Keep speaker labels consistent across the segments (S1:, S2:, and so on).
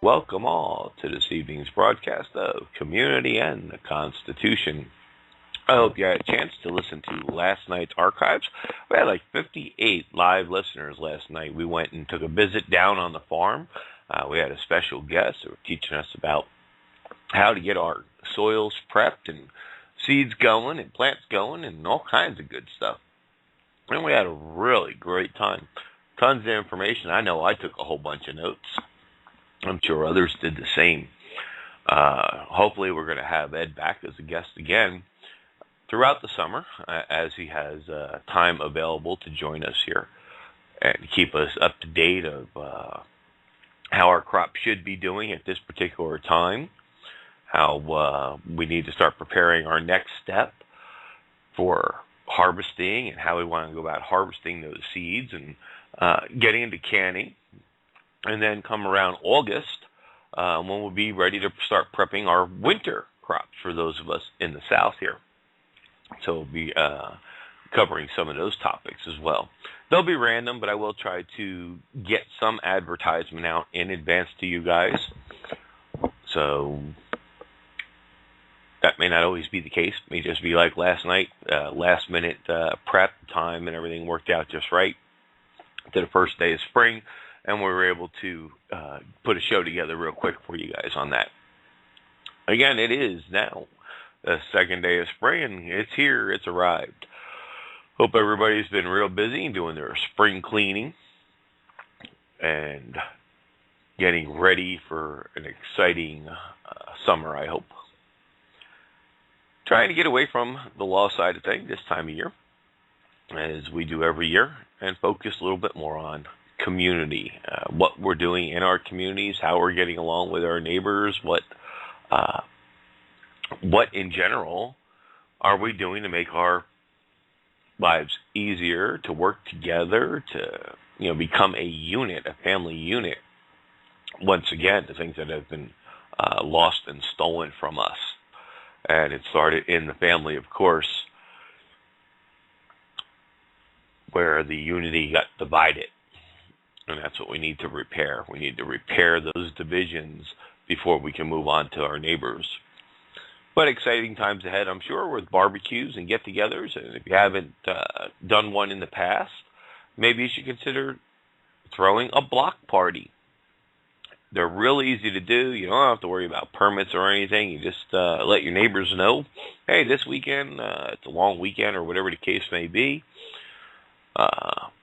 S1: Welcome all to this evening's broadcast of Community and the Constitution. I hope you had a chance to listen to last night's archives. We had like 58 live listeners last night. We went and took a visit down on the farm. We had a special guest who was teaching us about how to get our soils prepped and seeds going and plants going and all kinds of good stuff. And we had a really great time. Tons of information. I know I took a whole bunch of notes. I'm sure others did the same. Hopefully we're going to have Ed back as a guest again throughout the summer as he has time available to join us here and keep us up to date of how our crop should be doing at this particular time, how we need to start preparing our next step for harvesting and how we want to go about harvesting those seeds and getting into canning. And then come around August, when we'll be ready to start prepping our winter crops for those of us in the South here. So we'll be covering some of those topics as well. They'll be random, but I will try to get some advertisement out in advance to you guys. So that may not always be the case. It may just be like last night, last minute prep time and everything worked out just right to the first day of spring. And we were able to put a show together real quick for you guys on that. Again, it is now the second day of spring. It's here. It's arrived. Hope everybody's been real busy doing their spring cleaning and getting ready for an exciting summer, I hope. Trying to get away from the law side of things this time of year, as we do every year, and focus a little bit more on community, what we're doing in our communities, how we're getting along with our neighbors, what in general are we doing to make our lives easier, to work together, to become a unit, a family unit. Once again, the things that have been lost and stolen from us, and it started in the family, of course, where the unity got divided. And that's what we need to repair. We need to repair those divisions before we can move on to our neighbors. But exciting times ahead, I'm sure, with barbecues and get-togethers. And if you haven't done one in the past, maybe you should consider throwing a block party. They're real easy to do. You don't have to worry about permits or anything. You just let your neighbors know, hey, this weekend, it's a long weekend or whatever the case may be.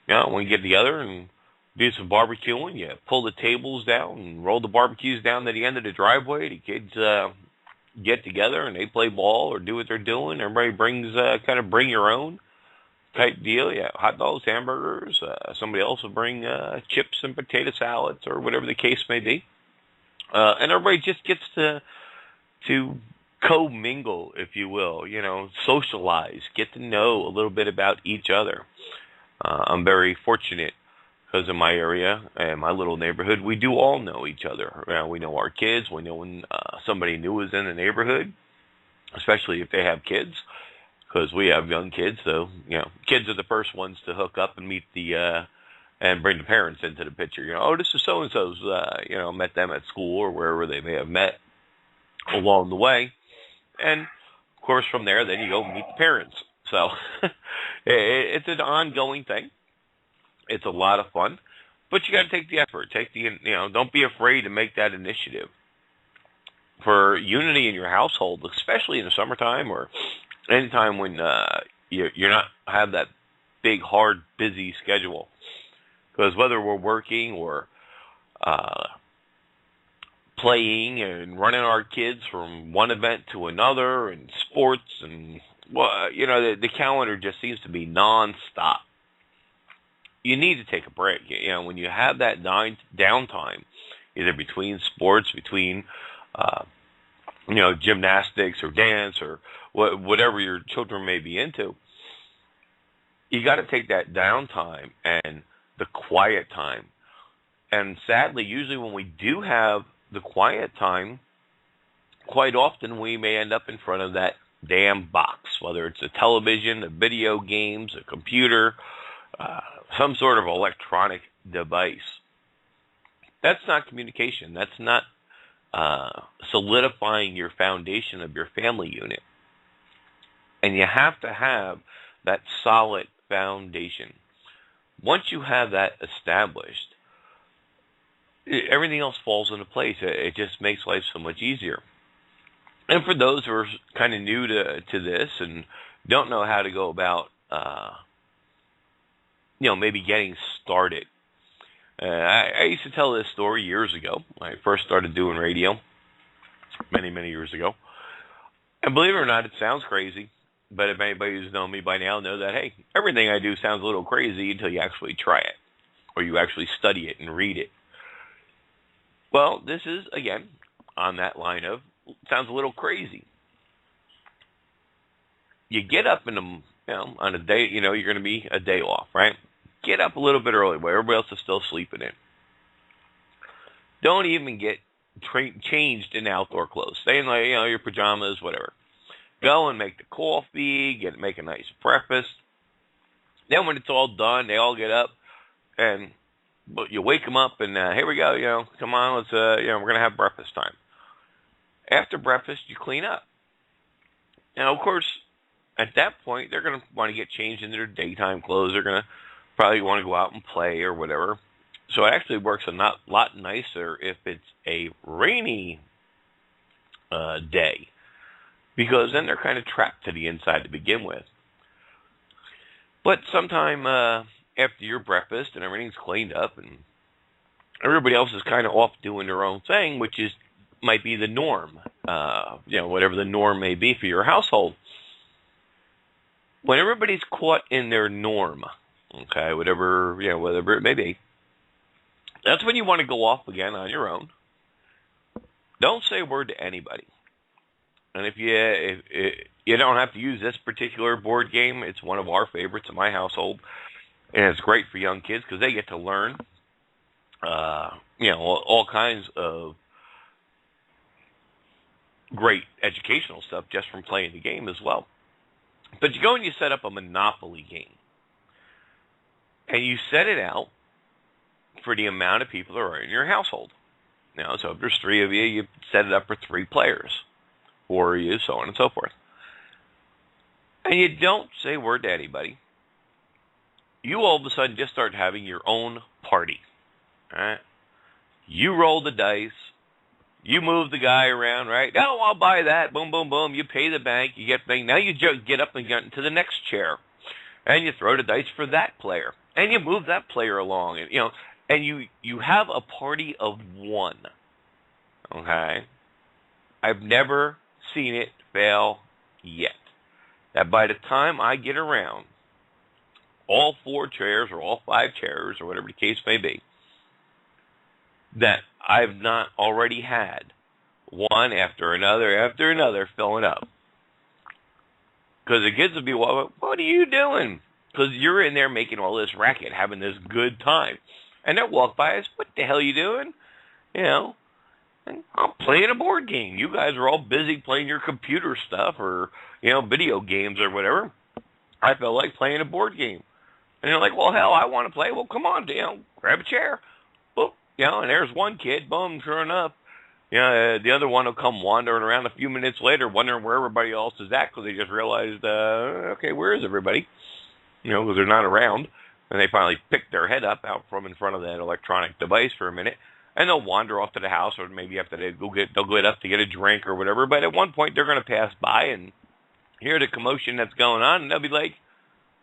S1: When you get together and do some barbecuing, you pull the tables down and roll the barbecues down to the end of the driveway. The kids get together and they play ball or do what they're doing. Everybody brings kind of bring your own type deal. Yeah, hot dogs, hamburgers. Somebody else will bring chips and potato salads or whatever the case may be. And everybody just gets to co-mingle, if you will, socialize, get to know a little bit about each other. I'm very fortunate because in my area and my little neighborhood, we do all know each other. We know our kids. We know when somebody new is in the neighborhood, especially if they have kids, because we have young kids. So, kids are the first ones to hook up and meet and bring the parents into the picture. Oh, this is so-and-so's, met them at school or wherever they may have met along the way. And, of course, from there, then you go meet the parents. So it's an ongoing thing. It's a lot of fun, but you got to take the effort. Don't be afraid to make that initiative for unity in your household, especially in the summertime or any time when you're not have that big, hard, busy schedule. Because whether we're working or playing and running our kids from one event to another and sports and the calendar just seems to be nonstop. You need to take a break. When you have that downtime, either between sports, between gymnastics or dance or whatever your children may be into, you got to take that downtime and the quiet time. And sadly, usually when we do have the quiet time, quite often we may end up in front of that damn box, whether it's a television, a video games, a computer, some sort of electronic device. That's not communication. That's not solidifying your foundation of your family unit. And you have to have that solid foundation. Once you have that established, everything else falls into place. It just makes life so much easier. And for those who are kind of new to this and don't know how to go about, maybe getting started, I used to tell this story years ago when I first started doing radio, many, many years ago. And believe it or not, it sounds crazy. But if anybody who's known me by now knows that, hey, everything I do sounds a little crazy until you actually try it or you actually study it and read it. Well, this is, again, on that line of, sounds a little crazy. You get up on a day, you're going to be a day off, right? Get up a little bit early while everybody else is still sleeping in. Don't even get changed in outdoor clothes. Stay in your pajamas, whatever. Go and make the coffee, make a nice breakfast. Then when it's all done, they all get up, and you wake them up, and here we go. Come on, let's we're gonna have breakfast time. After breakfast, you clean up. Now, of course, at that point, they're gonna want to get changed into their daytime clothes. They're gonna probably want to go out and play or whatever. So it actually works a lot nicer if it's a rainy day. Because then they're kind of trapped to the inside to begin with. But sometime after your breakfast and everything's cleaned up and everybody else is kind of off doing their own thing, which might be the norm, whatever the norm may be for your household. When everybody's caught in their norm, okay, whatever it may be, that's when you want to go off again on your own. Don't say a word to anybody. And if you don't have to use this particular board game, it's one of our favorites in my household, and it's great for young kids because they get to learn, all kinds of great educational stuff just from playing the game as well. But you go and you set up a Monopoly game, and you set it out for the amount of people that are in your household. So if there's 3 of you, you set it up for 3 players. Or you, so on and so forth. And you don't say a word to anybody. You all of a sudden just start having your own party. All right? You roll the dice. You move the guy around, right? Oh, I'll buy that. Boom, boom, boom. You pay the bank. You get thing. Now you get up and get into the next chair. And you throw the dice for that player. And you move that player along. And you have a party of one. Okay? I've never seen it fail yet. That by the time I get around, all 4 chairs or all 5 chairs or whatever the case may be, that I've not already had one after another filling up. Because the kids will be, well, what are you doing? Because you're in there making all this racket, having this good time. And they'll walk by us, what the hell are you doing? I'm playing a board game. You guys are all busy playing your computer stuff or, video games or whatever. I felt like playing a board game. And they're like, well, hell, I want to play. Well, come on, grab a chair. Boop, and there's one kid. Boom, sure enough. The other one will come wandering around a few minutes later, wondering where everybody else is at because they just realized, okay, where is everybody? Because they're not around. And they finally pick their head up out from in front of that electronic device for a minute. And they'll wander off to the house, or maybe after they'll get up to get a drink or whatever. But at one point, they're going to pass by and hear the commotion that's going on, and they'll be like,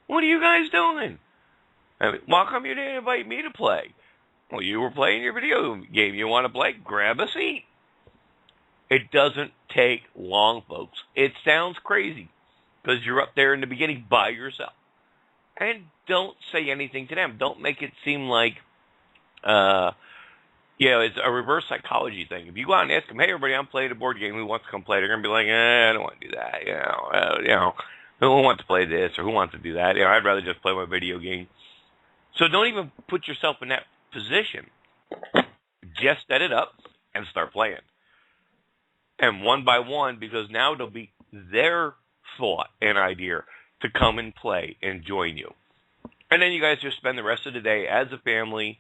S1: what are you guys doing? Why come you didn't invite me to play? Well, you were playing your video game. You want to play? Grab a seat. It doesn't take long, folks. It sounds crazy because you're up there in the beginning by yourself. And don't say anything to them. Don't make it seem like... it's a reverse psychology thing. If you go out and ask them, hey, everybody, I'm playing a board game. Who wants to come play? They're going to be like, I don't want to do that. Who wants to play this or who wants to do that? I'd rather just play my video game. So don't even put yourself in that position. Just set it up and start playing. And one by one, because now it'll be their thought and idea to come and play and join you. And then you guys just spend the rest of the day as a family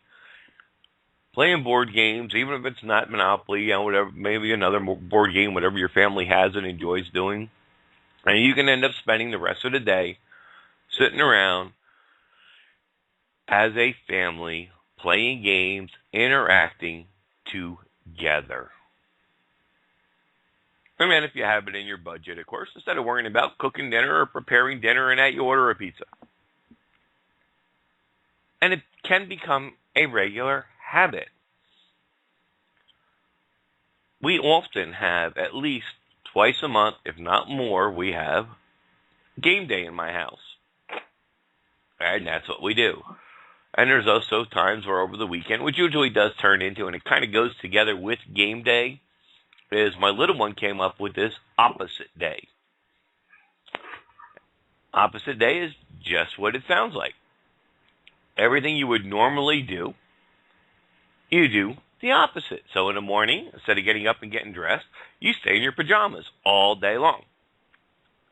S1: playing board games, even if it's not Monopoly, whatever, maybe another board game, whatever your family has and enjoys doing. And you can end up spending the rest of the day sitting around as a family, playing games, interacting together. And then if you have it in your budget, of course, instead of worrying about cooking dinner or preparing dinner and that you order a pizza. And it can become a regular habit. We often have at least twice a month, if not more, we have game day in my house. And that's what we do. And there's also times where over the weekend, which usually does turn into, and it kind of goes together with game day, is my little one came up with this opposite day. Opposite day is just what it sounds like. Everything you would normally do, you do the opposite. So in the morning, instead of getting up and getting dressed, you stay in your pajamas all day long.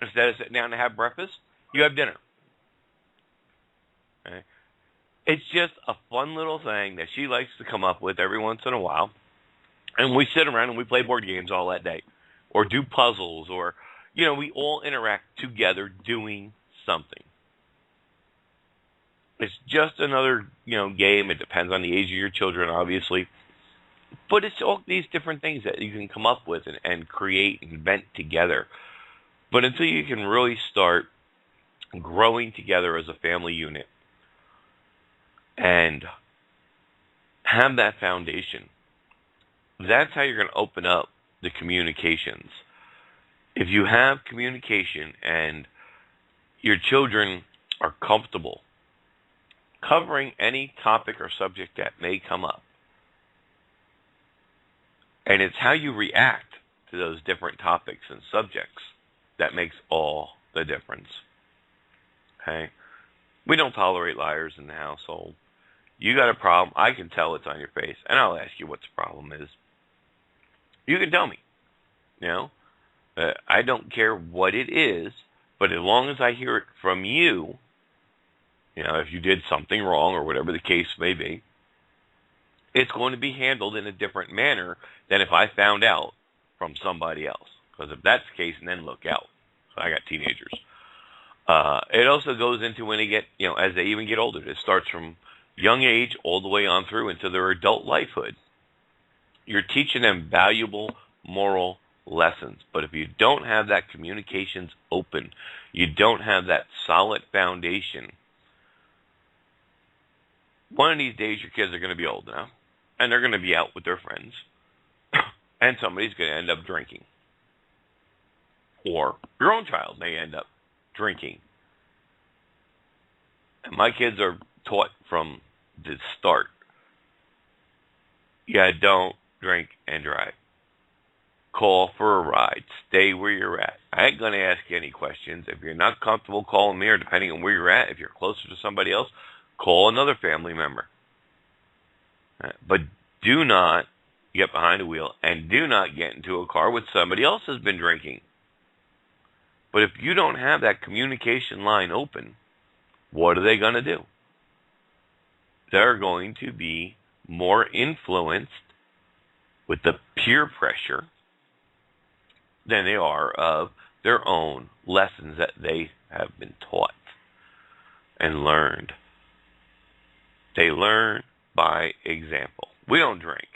S1: Instead of sitting down to have breakfast, you have dinner. Okay? It's just a fun little thing that she likes to come up with every once in a while. And we sit around and we play board games all that day. Or do puzzles. Or, we all interact together doing something. It's just another, game. It depends on the age of your children, obviously. But it's all these different things that you can come up with and create and invent together. But until you can really start growing together as a family unit and have that foundation, that's how you're going to open up the communications. If you have communication and your children are comfortable covering any topic or subject that may come up, and it's how you react to those different topics and subjects that makes all the difference. Okay? We don't tolerate liars in the household. You got a problem, I can tell it's on your face, and I'll ask you what the problem is. You can tell me. I don't care what it is, but as long as I hear it from you, if you did something wrong or whatever the case may be, it's going to be handled in a different manner than if I found out from somebody else. Because if that's the case, then look out. I got teenagers. It also goes into when they get, as they even get older. It starts from young age all the way on through into their adult lifehood. You're teaching them valuable moral lessons. But if you don't have that communications open, you don't have that solid foundation, one of these days your kids are going to be old enough, and they're going to be out with their friends, and somebody's going to end up drinking. Or your own child may end up drinking. And my kids are taught from the start, don't drink and drive. Call for a ride. Stay where you're at. I ain't going to ask you any questions. If you're not comfortable calling me, or depending on where you're at, if you're closer to somebody else, call another family member. But do not get behind the wheel and do not get into a car with somebody else who's been drinking. But if you don't have that communication line open, what are they going to do? They're going to be more influenced with the peer pressure than they are of their own lessons that they have been taught and learned. They learn by example. We don't drink,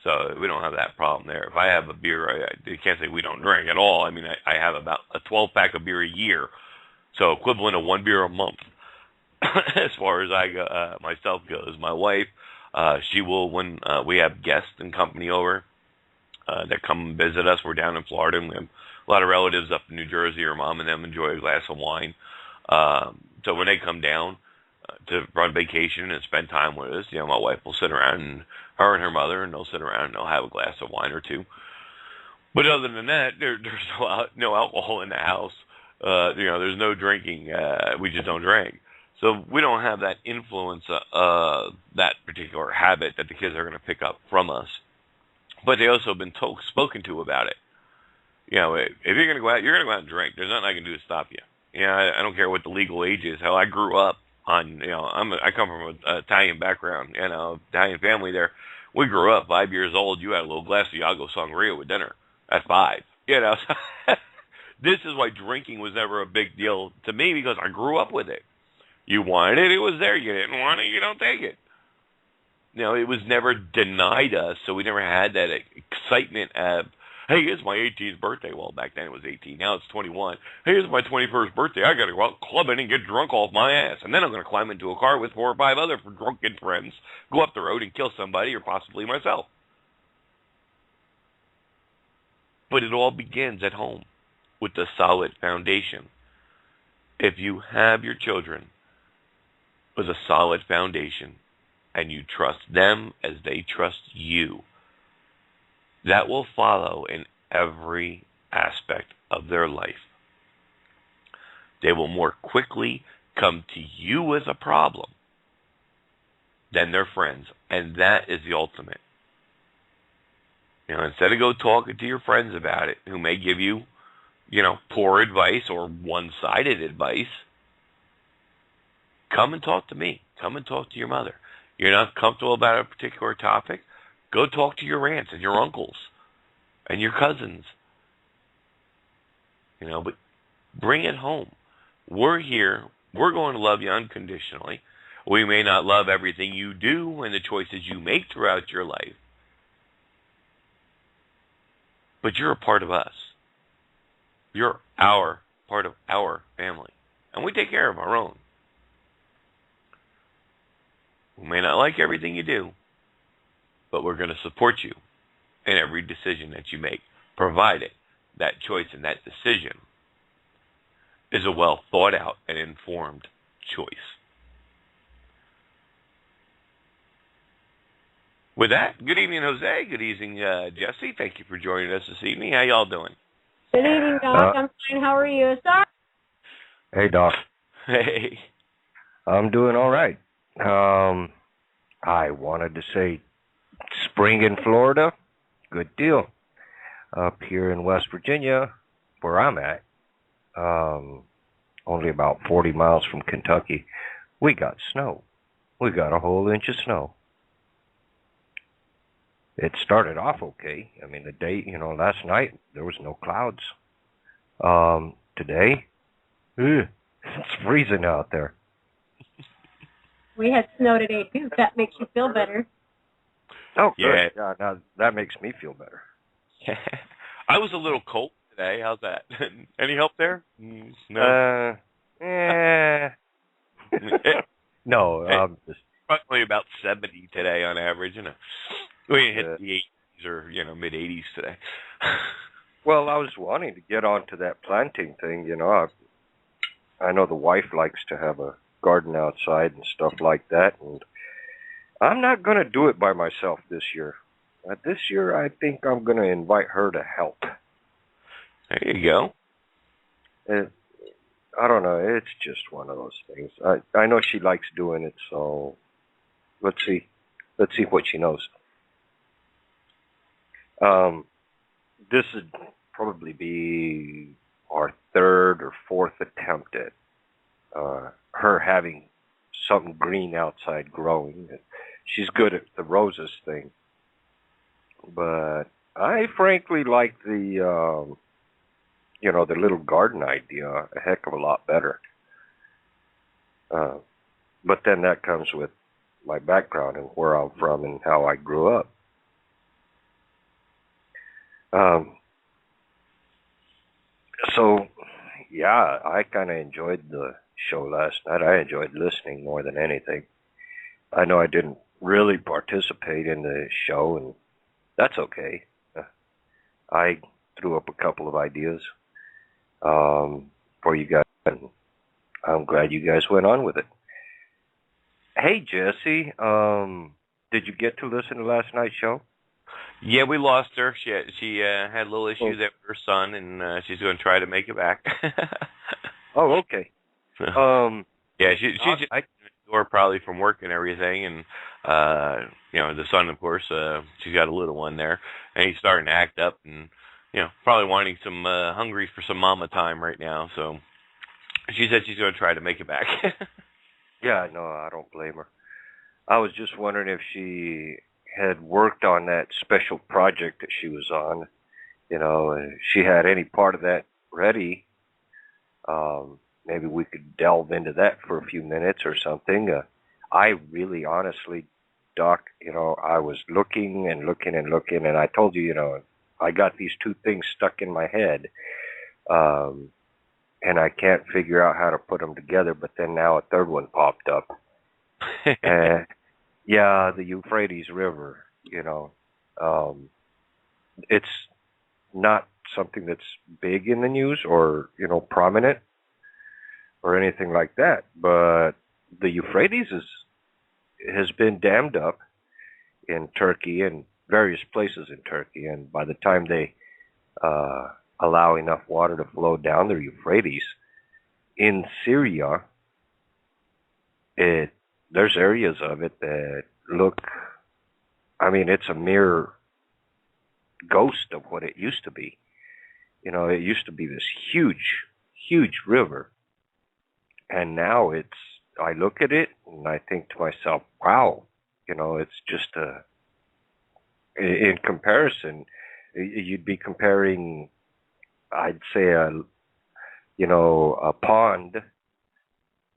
S1: so we don't have that problem there. If I have a beer, you can't say we don't drink at all. I mean, I have about a 12-pack of beer a year, so equivalent of one beer a month. As far as myself goes, my wife, she will, when we have guests and company over that come visit us. We're down in Florida, and we have a lot of relatives up in New Jersey. Her mom and them enjoy a glass of wine. So when they come down to run vacation and spend time with us, my wife will sit around, and her and her mother, and they'll sit around and they'll have a glass of wine or two. But other than that, there's no alcohol in the house. There's no drinking. We just don't drink. So we don't have that influence, that particular habit that the kids are going to pick up from us. But they also have been spoken to about it. If you're going to go out, you're going to go out and drink. There's nothing I can do to stop you. I don't care what the legal age is. Hell, I grew up on, I come from an Italian background, Italian family there. We grew up 5 years old. You had a little glass of Yago Sangria with dinner at 5. You know, this is why drinking was never a big deal to me, because I grew up with it. You wanted it, it was there. You didn't want it, you don't take it. You know, it was never denied us, so we never had that excitement of, hey, it's my 18th birthday. Well, back then it was 18. Now it's 21. Hey, it's my 21st birthday. I got to go out clubbing and get drunk off my ass. And then I'm going to climb into a car with 4 or 5 other drunken friends, go up the road and kill somebody or possibly myself. But it all begins at home with a solid foundation. If you have your children with a solid foundation and you trust them as they trust you, that will follow in every aspect of their life. They will more quickly come to you with a problem than their friends, and that is the ultimate. You know, instead of go talking to your friends about it, who may give you, you know, poor advice or one-sided advice, come and talk to me. Come and talk to your mother. You're not comfortable about a particular topic? Go talk to your aunts and your uncles and your cousins. You know, but bring it home. We're here. We're going to love you unconditionally. We may not love everything you do and the choices you make throughout your life, but you're a part of us. You're part of our family. And we take care of our own. We may not like everything you do, but we're going to support you in every decision that you make, provided that choice and that decision is a well thought out and informed choice. With that, good evening, Jose. Good evening, Jesse. Thank you for joining us this evening. How y'all doing?
S2: Good evening, Doc. I'm fine. How are you, sir?
S3: Hey, Doc.
S1: Hey.
S3: I'm doing all right. I wanted to say spring in Florida, good deal. Up here in West Virginia, where I'm at, only about 40 miles from Kentucky, we got snow. We got a whole inch of snow. It started off okay. I mean, the day, last night, there was no clouds. Today, it's freezing out there.
S2: We had snow today, too. That makes you feel better.
S3: Oh, good. Yeah, now that makes me feel better.
S1: I was a little cold today. How's that? Any help there? No.
S3: No, just
S1: probably about 70 today on average. We hit the 80s or mid 80s today.
S3: Well, I was wanting to get onto that planting thing. I know the wife likes to have a garden outside and stuff like that, and I'm not going to do it by myself this year. This year, I think I'm going to invite her to help.
S1: There you go.
S3: I don't know. It's just one of those things. I know she likes doing it, so let's see. Let's see what she knows. This would probably be our 3rd or 4th attempt at her having something green outside growing. She's good at the roses thing. But I frankly like the little garden idea a heck of a lot better. But then that comes with my background and where I'm from and how I grew up. So, yeah, I kind of enjoyed the show last night. I enjoyed listening more than anything. I know I didn't really participate in the show, and that's okay. I threw up a couple of ideas for you guys, and I'm glad you guys went on with it. Hey, Jesse, did you get to listen to last night's show?
S1: Yeah, we lost her. She had little issues with her son, and she's going to try to make it back.
S3: Oh, okay.
S1: Yeah, she's just or probably from work and everything, and the son, of course, she's got a little one there, and he's starting to act up, and probably wanting some hungry for some mama time right now. So she said she's going to try to make it back.
S3: Yeah, no, I don't blame her. I was just wondering if she had worked on that special project that she was on, and she had any part of that ready, maybe we could delve into that for a few minutes or something. I really, honestly, Doc, I was looking and looking and looking, and I told you, I got these two things stuck in my head, and I can't figure out how to put them together, but then now a third one popped up. Yeah, the Euphrates River, it's not something that's big in the news or, prominent or anything like that, but the Euphrates has been dammed up in Turkey and various places in Turkey, and by the time they allow enough water to flow down the Euphrates, in Syria, there's areas of it that look, it's a mere ghost of what it used to be. It used to be this huge, huge river, and now I look at it and I think to myself, wow, it's just in comparison, you'd be comparing, I'd say a pond,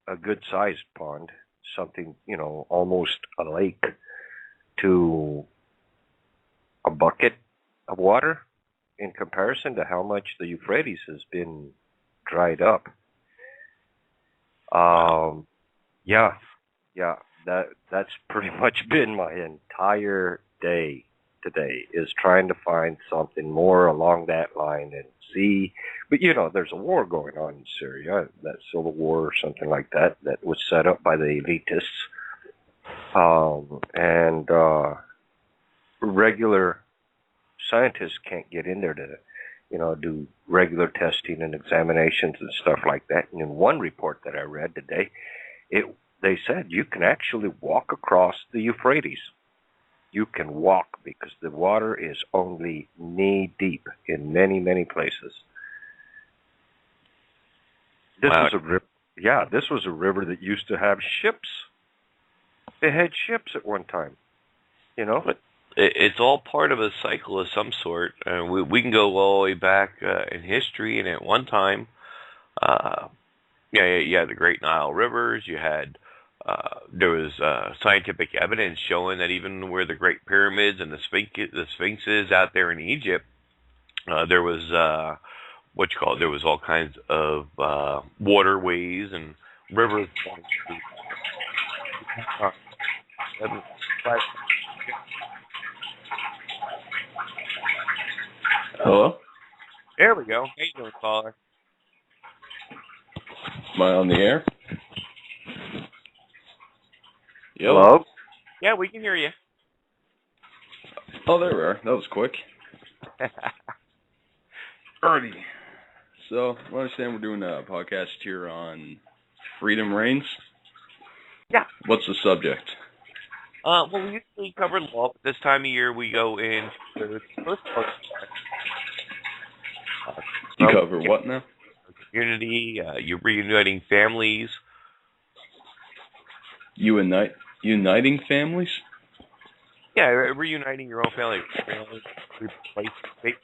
S3: a good-sized pond, something, almost a lake, to a bucket of water in comparison to how much the Euphrates has been dried up. That's pretty much been my entire day today, is trying to find something more along that line and see. But there's a war going on in Syria, that civil war or something like that was set up by the elitists, and regular scientists can't get in there to do regular testing and examinations and stuff like that. And in one report that I read today, they said you can actually walk across the Euphrates. You can walk because the water is only knee deep in many, many places. This was a river. Yeah, this was a river that used to have ships. They had ships at one time.
S1: But it's all part of a cycle of some sort. We can go all the way back in history, and at one time, you had the Great Nile rivers. You had there was scientific evidence showing that even where the Great Pyramids and the Sphinx is out there in Egypt, there was there was all kinds of waterways and rivers.
S4: Hello?
S1: There we go. How you doing, caller?
S4: Am I on the air?
S3: Hello?
S1: Yeah, we can hear you.
S4: Oh, there we are. That was quick. Alrighty. So, I understand we're doing a podcast here on Freedom Reigns.
S1: Yeah.
S4: What's the subject?
S1: Well, we usually cover law, but this time of year we go in the first part.
S4: You cover what now?
S1: Community, you're reuniting families.
S4: Uniting families?
S1: Yeah, reuniting your own family. Replace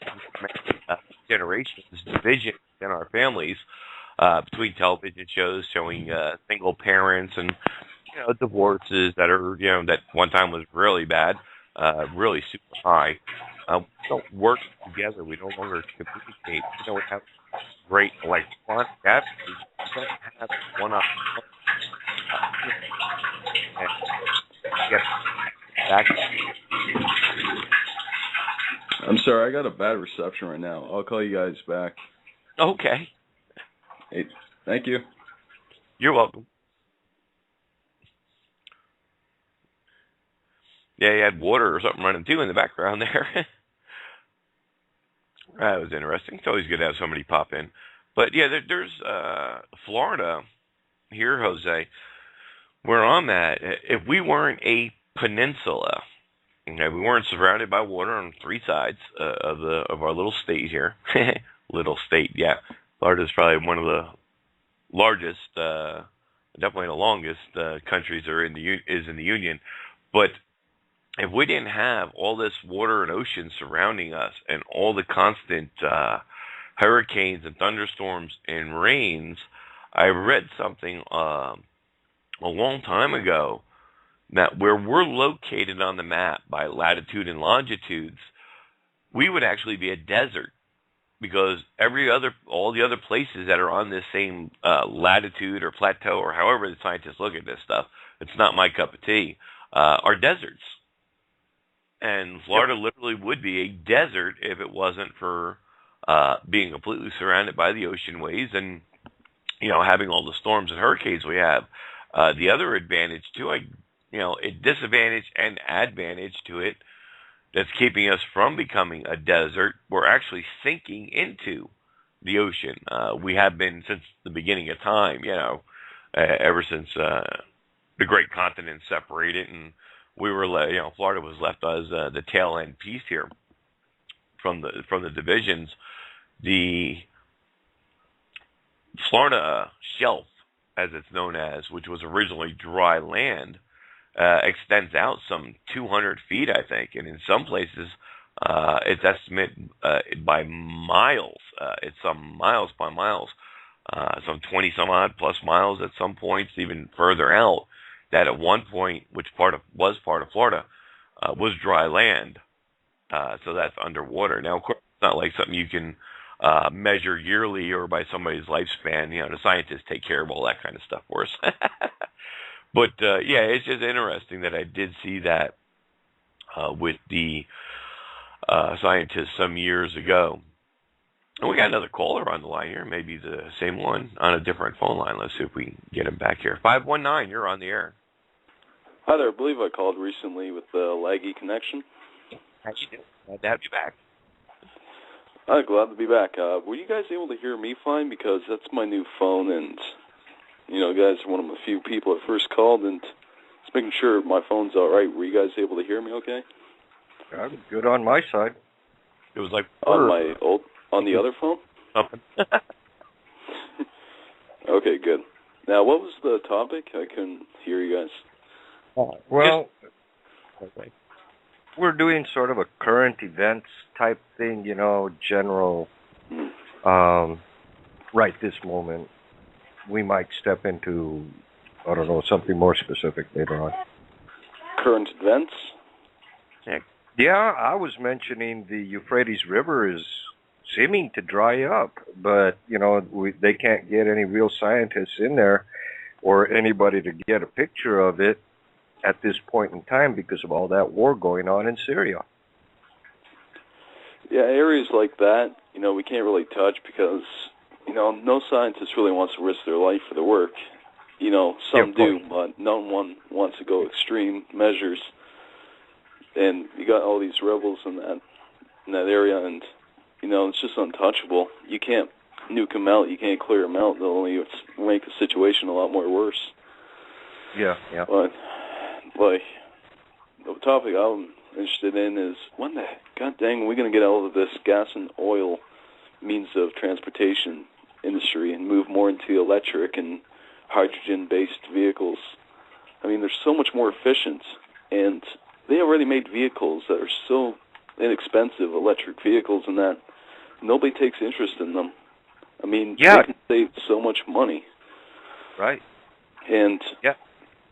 S1: generations, division in our families between television shows showing single parents and divorces that are that one time was really bad, really super high. We don't work together. We no longer communicate. We have great electronic avenues. We don't have one-on-one.
S4: I'm sorry, I got a bad reception right now. I'll call you guys back.
S1: Okay.
S4: Hey, thank you.
S1: You're welcome. Yeah, you had water or something running too in the background there. That was interesting. It's always good to have somebody pop in. But yeah, there's Florida here, Jose, where I'm at. If we weren't a peninsula, we weren't surrounded by water on three sides of our little state here. Little state, yeah. Florida is probably one of the largest, definitely the longest countries is in the Union. But if we didn't have all this water and ocean surrounding us and all the constant hurricanes and thunderstorms and rains, I read something a long time ago that where we're located on the map by latitude and longitudes, we would actually be a desert because all the other places that are on this same latitude or plateau or however the scientists look at this stuff, it's not my cup of tea, are deserts. And Florida literally would be a desert if it wasn't for being completely surrounded by the ocean waves and, having all the storms and hurricanes we have. The other advantage too, a disadvantage and advantage to it that's keeping us from becoming a desert, we're actually sinking into the ocean. We have been since the beginning of time, ever since the great continent separated and we were, Florida was left as the tail end piece here from the divisions. The Florida shelf, as it's known as, which was originally dry land, extends out some 200 feet, I think, and in some places it's estimated by miles. It's some miles by miles, some 20 some odd plus miles at some points, even further out. That at one point, which was part of Florida, was dry land. So that's underwater. Now, of course, it's not like something you can measure yearly or by somebody's lifespan. The scientists take care of all that kind of stuff for us. But, it's just interesting that I did see that with the scientists some years ago. And we got another caller on the line here, maybe the same one on a different phone line. Let's see if we can get him back here. 519, you're on the air.
S5: Hi there. I believe I called recently with the laggy connection.
S1: How you doing? Glad to have you back.
S5: Glad to be back. Were you guys able to hear me fine? Because that's my new phone, and, guys are one of the few people that first called, and just making sure my phone's all right. Were you guys able to hear me okay?
S3: I'm good on my side.
S1: It was like...
S5: On the other phone?
S1: Something.
S5: Okay, good. Now, what was the topic? I couldn't hear you guys.
S3: Well, we're doing sort of a current events type thing, general. Right this moment. We might step into, I don't know, something more specific later on.
S5: Current events?
S3: Yeah, I was mentioning the Euphrates River is seeming to dry up, but, they can't get any real scientists in there or anybody to get a picture of it at this point in time because of all that war going on in Syria.
S5: Yeah, areas like that, we can't really touch because, no scientist really wants to risk their life for the work. Some do, but no one wants to go extreme measures. And you got all these rebels in that area, and it's just untouchable. You can't nuke them out. You can't clear them out. They'll only make the situation a lot more worse.
S3: Yeah.
S5: But, the topic I'm interested in is when the god dang are we going to get out of this gas and oil means of transportation industry and move more into electric and hydrogen-based vehicles? I mean, they're so much more efficient, and they already made vehicles that are so inexpensive, electric vehicles, and that nobody takes interest in them. I mean, they can save so much money.
S3: Right.
S5: And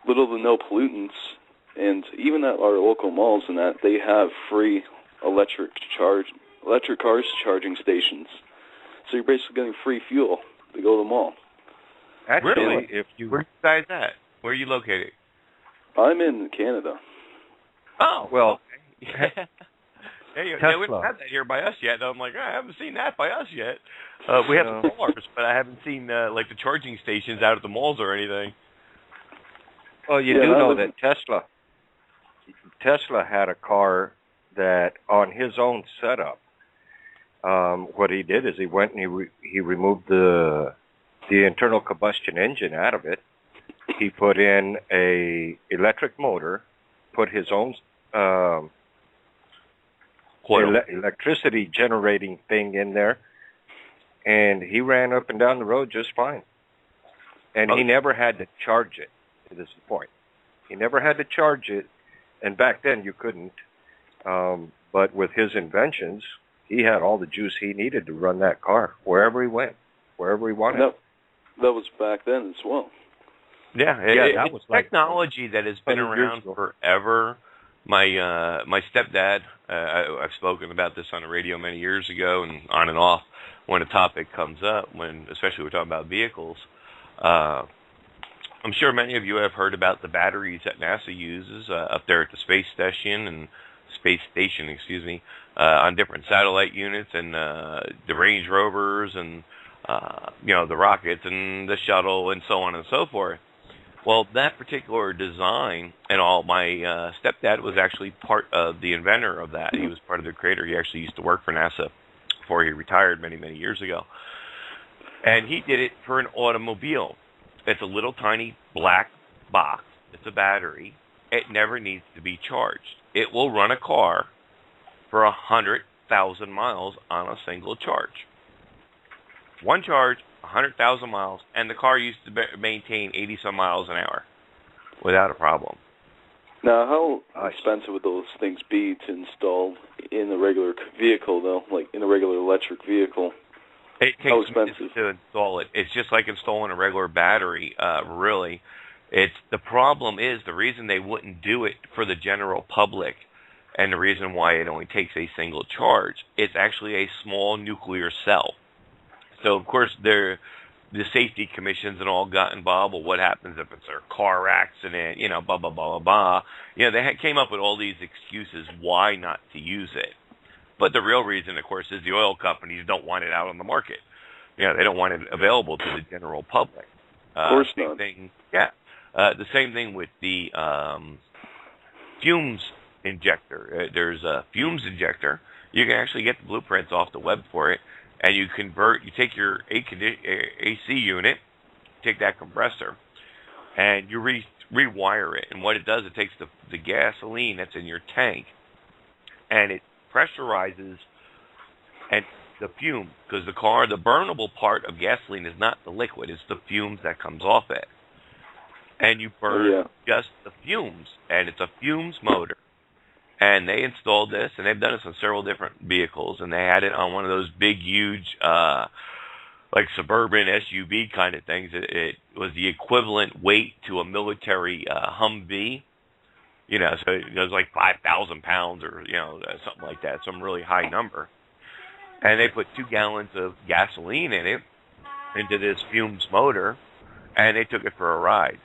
S5: little to no pollutants. And even at our local malls and that, they have free electric cars charging stations. So you're basically getting free fuel to go to the mall.
S3: Actually,
S1: really? Where are you guys at? Where are you located?
S5: I'm in Canada.
S1: Oh,
S3: well.
S1: We haven't had that here by us yet. I'm like, I haven't seen that by us yet. We have the cars, but I haven't seen the charging stations out at the malls or anything.
S3: Well, you do know that Tesla had a car that on his own setup, what he did is he went and he removed the internal combustion engine out of it. He put in a electric motor, put his own electricity generating thing in there, and he ran up and down the road just fine. And he never had to charge it. This is the point. He never had to charge it, and back then you couldn't. But with his inventions, he had all the juice he needed to run that car wherever he went, wherever he wanted.
S5: That was back then as well.
S1: Yeah,
S3: that was
S1: it's technology that has been around forever. My stepdad, I've spoken about this on the radio many years ago, and on and off when a topic comes up, especially we're talking about vehicles. I'm sure many of you have heard about the batteries that NASA uses up there at the space station, on different satellite units and the Range Rovers and the rockets and the shuttle and so on and so forth. Well, that particular design and all, my stepdad was actually part of the inventor of that. He was part of the creator. He actually used to work for NASA before he retired many, many years ago. And he did it for an automobile. It's a little tiny black box. It's a battery. It never needs to be charged. It will run a car for 100,000 miles on a single charge. One charge, 100,000 miles, and the car used to maintain 80-some miles an hour without a problem.
S5: Now, how expensive would those things be to install in a regular vehicle, though, like in a regular electric vehicle?
S1: It takes minutes to install it. It's just like installing a regular battery, really. The problem is the reason they wouldn't do it for the general public and the reason why it only takes a single charge, it's actually a small nuclear cell. So, of course, the safety commissions and all got involved. Well, what happens if it's a car accident, blah, blah, blah, blah, blah. They came up with all these excuses why not to use it. But the real reason, of course, is the oil companies don't want it out on the market. They don't want it available to the general public.
S5: Of course not.
S1: The same thing with the fumes injector. There's a fumes injector. You can actually get the blueprints off the web for it, and you take your AC unit, take that compressor, and you rewire it. And what it does, it takes the gasoline that's in your tank, and it pressurizes and the fume, because the burnable part of gasoline is not the liquid, it's the fumes that comes off it. And you burn just the fumes, and it's a fumes motor. And they installed this, and they've done this on several different vehicles, and they had it on one of those big, huge, like suburban SUV kind of things. It was the equivalent weight to a military Humvee. So it was like 5,000 pounds or, something like that, some really high number. And they put 2 gallons of gasoline in it, into this fumes motor, and they took it for a ride.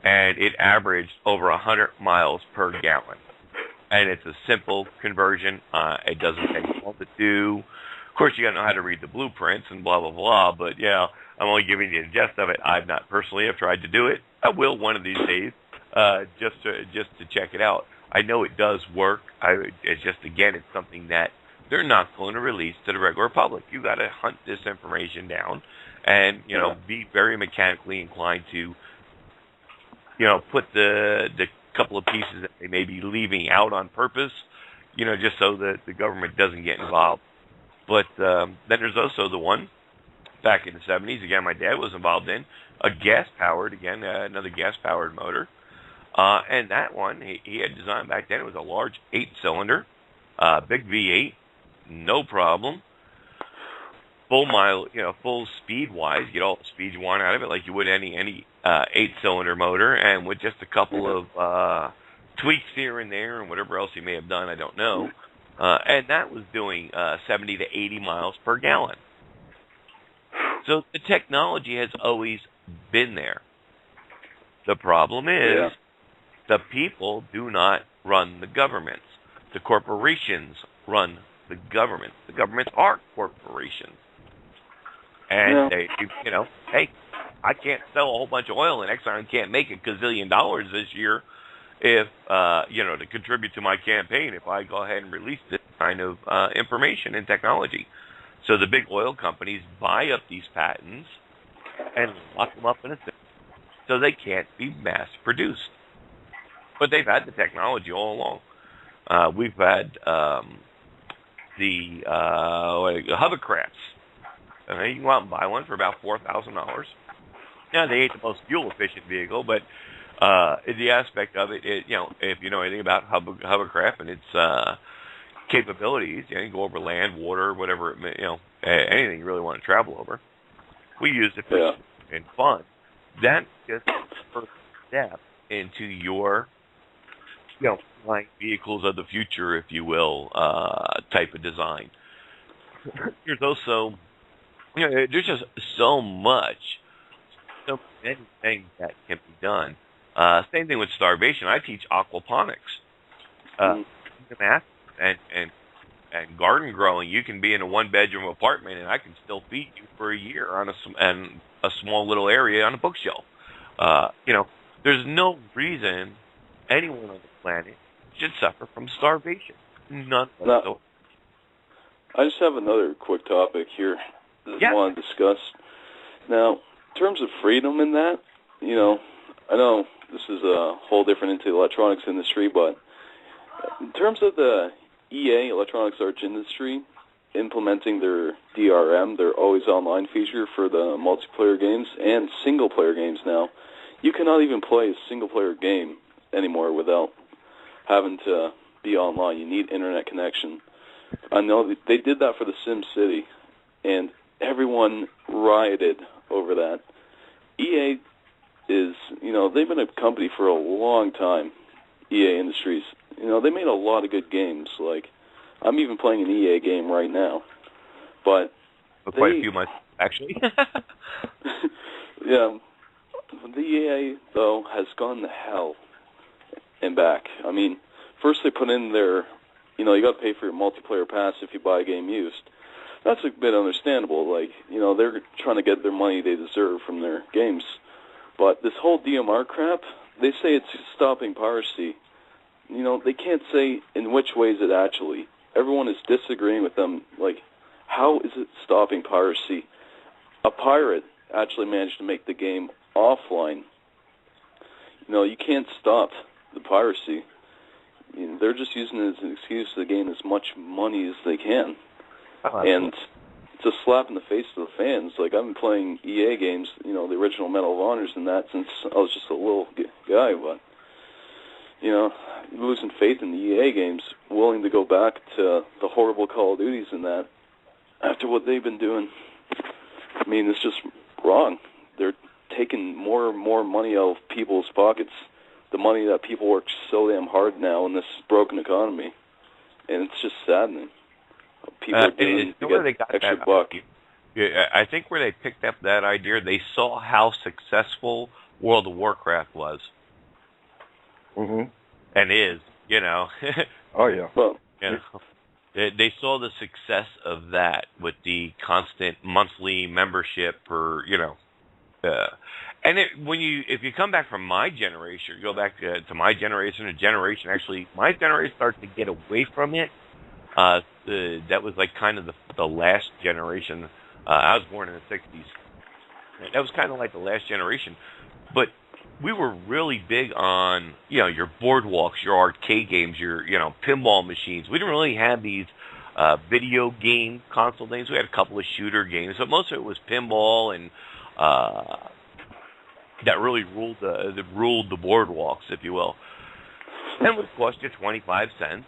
S1: And it averaged over 100 miles per gallon. And it's a simple conversion. It doesn't take long to do. Of course, you got to know how to read the blueprints and blah, blah, blah. But, I'm only giving you the gist of it. I've not personally have tried to do it. I will one of these days. Just to check it out. I know it does work. It's just, again, it's something that they're not going to release to the regular public. You got to hunt this information down, and be very mechanically inclined to, put the couple of pieces that they may be leaving out on purpose, just so that the government doesn't get involved. But then there's also the one back in the 70s. Again, my dad was involved in a gas-powered, another gas-powered motor. And that one, he had designed back then, it was a large 8-cylinder, big V8, no problem. Full speed-wise, get all the speed you want out of it like you would any 8-cylinder motor, and with just a couple of tweaks here and there and whatever else he may have done, I don't know. And that was doing 70 to 80 miles per gallon. So the technology has always been there. The problem is, the people do not run the governments. The corporations run the governments. The governments are corporations. And they, hey, I can't sell a whole bunch of oil, and Exxon can't make $1 gazillion this year if, to contribute to my campaign if I go ahead and release this kind of information and technology. So the big oil companies buy up these patents and lock them up in a system so they can't be mass produced. But they've had the technology all along. We've had the hovercrafts. You can go out and buy one for about $4,000. They ain't the most fuel-efficient vehicle, but the aspect of it, if you know anything about hovercraft and its capabilities, you can go over land, water, whatever, anything you really want to travel over. We use it for and fun. That's just the first step into your, flying vehicles of the future, if you will, type of design. There's also, there's just so many things that can be done. Same thing with starvation. I teach aquaponics. Math and garden growing. You can be in a one-bedroom apartment, and I can still feed you for a year on a small little area on a bookshelf. There's no reason anyone on the planet should suffer from starvation. None whatsoever.
S5: I just have another quick topic here that I want to discuss. Now, in terms of freedom in that, I know this is a whole different into the electronics industry, but in terms of the EA, Electronics Arts Industry, implementing their DRM, their always online feature for the multiplayer games and single-player games now, you cannot even play a single-player game anymore without having to be online. You need internet connection. I know they did that for the Sim City, and everyone rioted over that. EA is, they've been a company for a long time, EA Industries. They made a lot of good games. Like, I'm even playing an EA game right now. But
S1: quite a few months, actually.
S5: Yeah. The EA, though, has gone to hell and back. I mean, first they put in their, you got to pay for your multiplayer pass if you buy a game used. That's a bit understandable. Like, they're trying to get their money they deserve from their games. But this whole DMR crap, they say it's stopping piracy. They can't say in which ways it actually. Everyone is disagreeing with them. Like, how is it stopping piracy? A pirate actually managed to make the game offline. You can't stop the piracy. They're just using it as an excuse to gain as much money as they can. And it's a slap in the face to the fans. Like, I've been playing EA games, the original Medal of Honors and that since I was just a little guy, but losing faith in the EA games, willing to go back to the horrible Call of Duties and that after what they've been doing. I mean, it's just wrong. They're taking more and more money out of people's pockets, the money that people work so damn hard now in this broken economy. And it's just saddening. People are doing to get extra buck.
S1: Yeah, I think where they picked up that idea, they saw how successful World of Warcraft was.
S3: Mm-hmm.
S1: And is,
S3: Oh, yeah.
S5: Well,
S1: they saw the success of that with the constant monthly membership or, and if you come back from my generation, go back to my generation, actually, my generation started to get away from it. That was like kind of the last generation. I was born in the 60s. That was kind of like the last generation. But we were really big on, your boardwalks, your arcade games, your, pinball machines. We didn't really have these video game console games. We had a couple of shooter games, but most of it was pinball and that really ruled the boardwalks, if you will. And it would cost you 25 cents.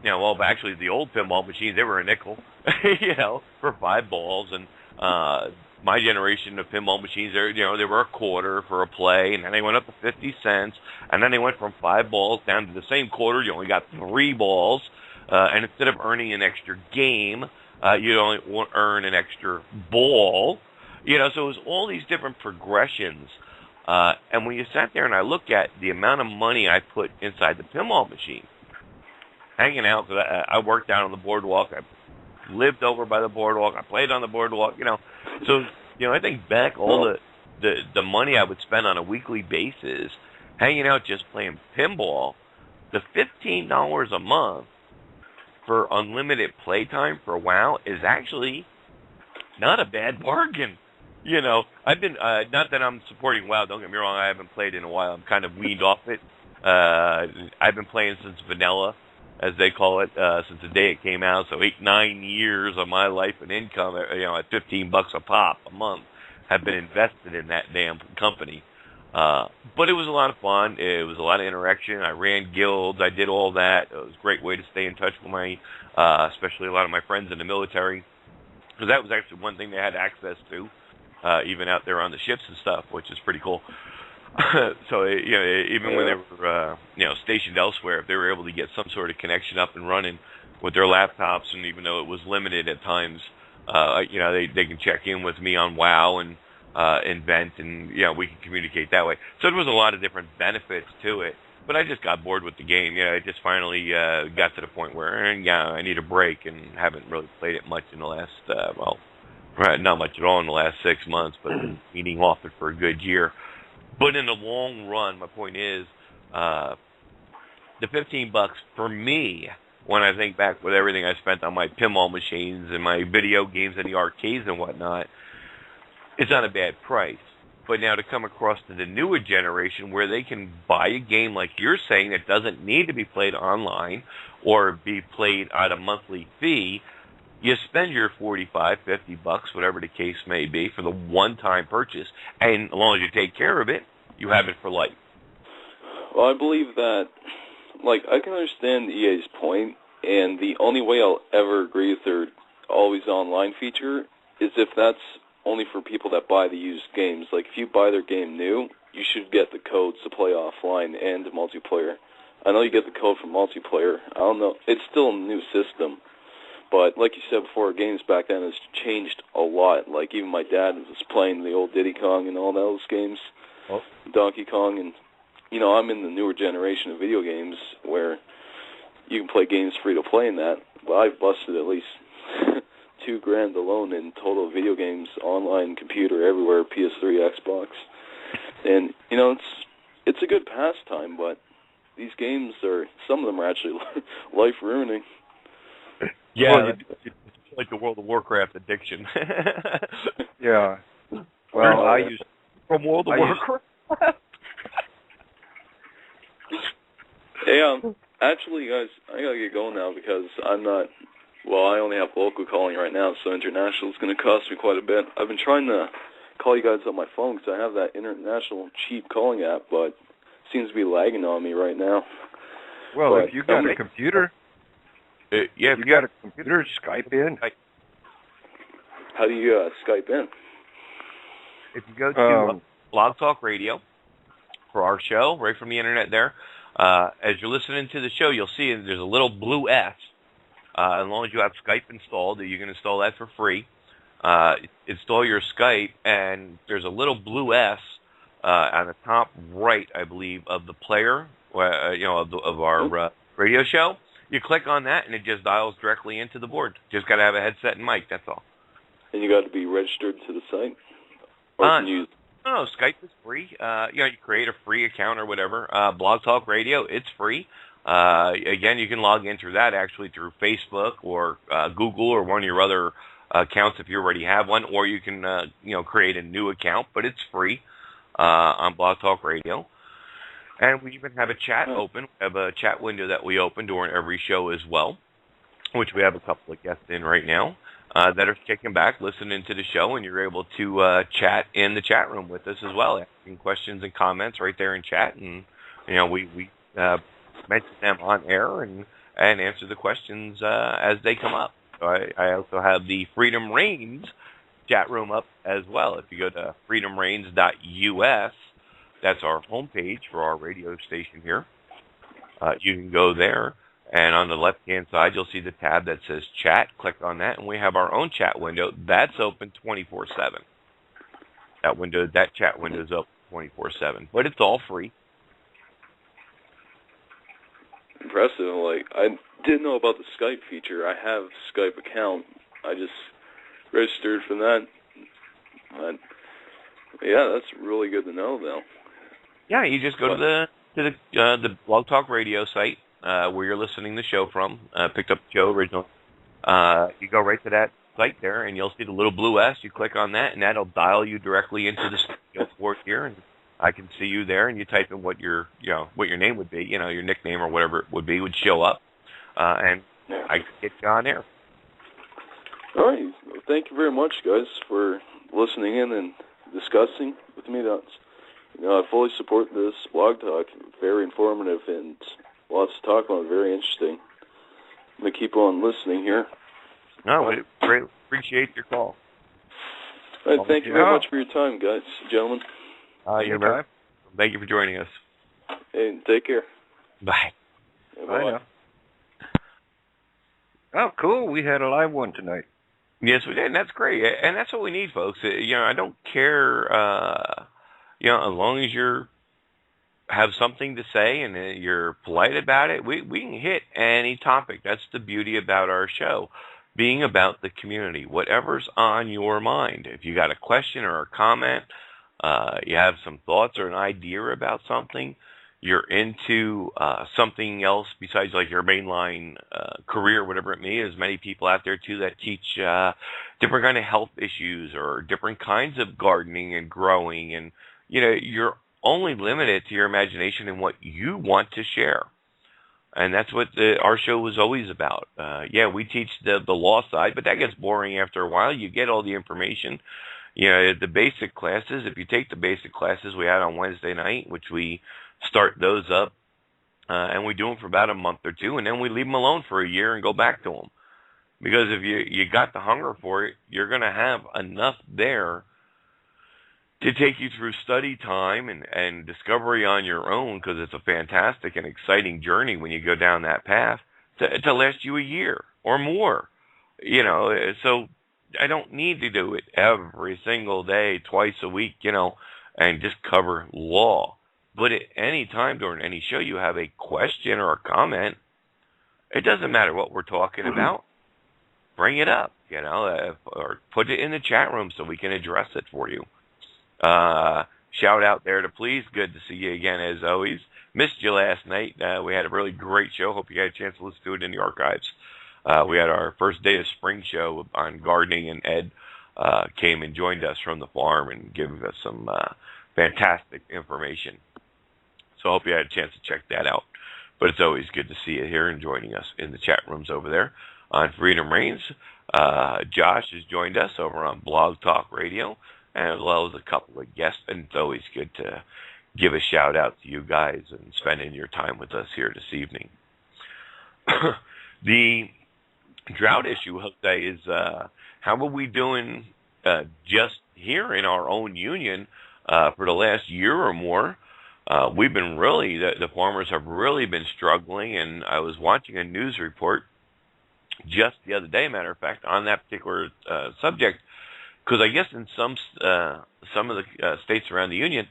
S1: Actually, the old pinball machines, they were a nickel, for 5 balls. And my generation of pinball machines, they were a quarter for a play, and then they went up to 50 cents, and then they went from 5 balls down to the same quarter. You only got 3 balls, and instead of earning an extra game, you only earn an extra ball. So it was all these different progressions. And when you sat there and I looked at the amount of money I put inside the pinball machine, hanging out, because I worked down on the boardwalk, I lived over by the boardwalk, I played on the boardwalk, So, I think back all the money I would spend on a weekly basis, hanging out just playing pinball, the $15 a month for unlimited playtime for WoW is actually not a bad bargain. I've been, not that I'm supporting WoW, don't get me wrong, I haven't played in a while, I'm kind of weaned off it. I've been playing since vanilla, as they call it, since the day it came out. So 8-9 years of my life and income, at $15 a pop a month, have been invested in that damn company. But it was a lot of fun. It was a lot of interaction. I ran guilds. I did all that. It was a great way to stay in touch with my, especially a lot of my friends in the military. Because that was actually one thing they had access to, even out there on the ships and stuff, which is pretty cool. So, even when they were, stationed elsewhere, if they were able to get some sort of connection up and running with their laptops, and even though it was limited at times, they can check in with me on WoW and Vent, and we can communicate that way. So there was a lot of different benefits to it. But I just got bored with the game. I just finally got to the point where, I need a break, and haven't really played it much in the last, not much at all in the last 6 months, but been eating off it for a good year. But in the long run, my point is, the $15 for me, when I think back with everything I spent on my pinball machines and my video games and the arcades and whatnot, it's not a bad price. But now to come across to the newer generation where they can buy a game like you're saying that doesn't need to be played online or be played at a monthly fee, you spend your $45, $50, whatever the case may be, for the one-time purchase, and as long as you take care of it, you have it for life.
S5: Well, I believe that, I can understand EA's point, and the only way I'll ever agree with their always online feature is if that's only for people that buy the used games. If you buy their game new, you should get the codes to play offline and multiplayer. I know you get the code for multiplayer. I don't know. It's still a new system. But like you said before, games back then has changed a lot. Even my dad was playing the old Diddy Kong and all those games, Donkey Kong, and, I'm in the newer generation of video games where you can play games free to play in that. Well, I've busted at least $2,000 alone in total video games, online, computer, everywhere, PS3, Xbox. And, it's a good pastime, but these games some of them are actually life-ruining.
S1: Yeah, it's like the World of Warcraft addiction.
S3: Yeah. Well, I used
S1: from World of Warcraft.
S5: Hey, actually, guys, I gotta get going now because I only have local calling right now, so international is going to cost me quite a bit. I've been trying to call you guys on my phone because I have that international cheap calling app, but it seems to be lagging on me right now.
S3: Well, if you got a computer,
S1: if you
S3: got a computer, Skype in.
S5: How do you Skype in?
S1: If you go to Blog Talk Radio for our show, right from the internet there, as you're listening to the show, you'll see there's a little blue S. As long as you have Skype installed, you can install that for free. Install your Skype, and there's a little blue S on the top right, I believe, of the player, of our radio show. You click on that, and it just dials directly into the board. Just got to have a headset and mic, that's all.
S5: And you got to be registered to the site? Or can you...
S1: No, Skype is free. You create a free account or whatever. Blog Talk Radio, it's free. Again, you can log in through that actually through Facebook or Google or one of your other accounts if you already have one, or you can create a new account, but it's free on Blog Talk Radio. And we even have a chat open. We have a chat window that we open during every show as well, which we have a couple of guests in right now that are kicking back, listening to the show, and you're able to chat in the chat room with us as well, asking questions and comments right there in chat, and we mention them on air and answer the questions as they come up. So I also have the Freedom Reigns chat room up as well. If you go to freedomreigns.us, that's our homepage for our radio station here. You can go there, and on the left-hand side, you'll see the tab that says Chat. Click on that, and we have our own chat window. That's open 24/7. That chat window is open 24/7, but it's all free.
S5: Impressive. I didn't know about the Skype feature. I have a Skype account. I just registered for that. But, yeah, that's really good to know, though.
S1: Yeah, you just go to the Blog Talk Radio site where you're listening to the show from. Picked up the show originally. You go right to that site there, and you'll see the little blue S. You click on that, and that'll dial you directly into the studio board here, and I can see you there, and you type in what your name would be, your nickname or whatever it would be would show up, and I can get you on air.
S5: All right. Well, thank you very much, guys, for listening in and discussing with me. I fully support this blog talk. Very informative and lots to talk about. Very interesting. I'm going to keep on listening here.
S1: No, we greatly appreciate your call.
S5: All right, thank you very much for your time, guys, gentlemen.
S1: You're very. Thank you for joining us.
S5: Hey, take care.
S1: Bye.
S3: Bye now. Oh, cool. We had a live one tonight.
S1: Yes, we did, and that's great. And that's what we need, folks. I don't care, as long as you have something to say and you're polite about it, we can hit any topic. That's the beauty about our show, being about the community, whatever's on your mind. If you got a question or a comment, you have some thoughts or an idea about something, you're into something else besides like your mainline career, whatever it may be. There's many people out there too that teach different kind of health issues or different kinds of gardening and growing, and you're only limited to your imagination and what you want to share. And that's what our show was always about. We teach the law side, but that gets boring after a while. You get all the information. The basic classes, if you take the basic classes we had on Wednesday night, which we start those up, and we do them for about a month or two, and then we leave them alone for a year and go back to them. Because if you got the hunger for it, you're going to have enough there to take you through study time and discovery on your own, because it's a fantastic and exciting journey when you go down that path, to last you a year or more. So I don't need to do it every single day, twice a week, and just cover law. But at any time during any show you have a question or a comment, it doesn't matter what we're talking about. Bring it up, or put it in the chat room so we can address it for you. Shout out there to Please. Good to see you again, as always. Missed you last night. We had a really great show. Hope you had a chance to listen to it in the archives. We had our first day of spring show on gardening, and Ed came and joined us from the farm and gave us some fantastic information. So I hope you had a chance to check that out. But it's always good to see you here and joining us in the chat rooms over there on Freedom Reigns. Josh has joined us over on Blog Talk Radio, as well as a couple of guests. And it's always good to give a shout out to you guys and spending your time with us here this evening. The drought issue, Jose, is how are we doing just here in our own union for the last year or more? We've been the farmers have really been struggling, and I was watching a news report just the other day, matter of fact, on that particular subject, because I guess in some of the states around the union,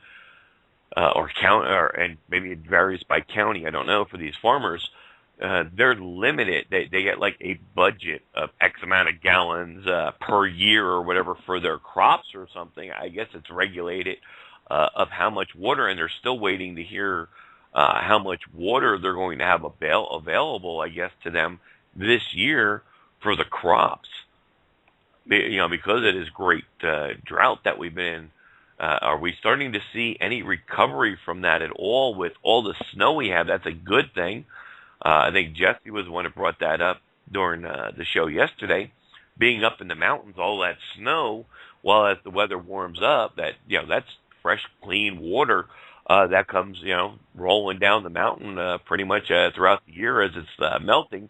S1: or county, and maybe it varies by county, I don't know, for these farmers, they're limited. They get like a budget of X amount of gallons per year or whatever for their crops or something. I guess it's regulated of how much water, and they're still waiting to hear how much water they're going to have available, I guess, to them this year for the crops. Because it is great drought that we've been in. Are we starting to see any recovery from that at all with all the snow we have? That's a good thing. I think Jesse was the one who brought that up during the show yesterday. Being up in the mountains, all that snow, while as the weather warms up, that's fresh, clean water that comes, rolling down the mountain pretty much throughout the year as it's melting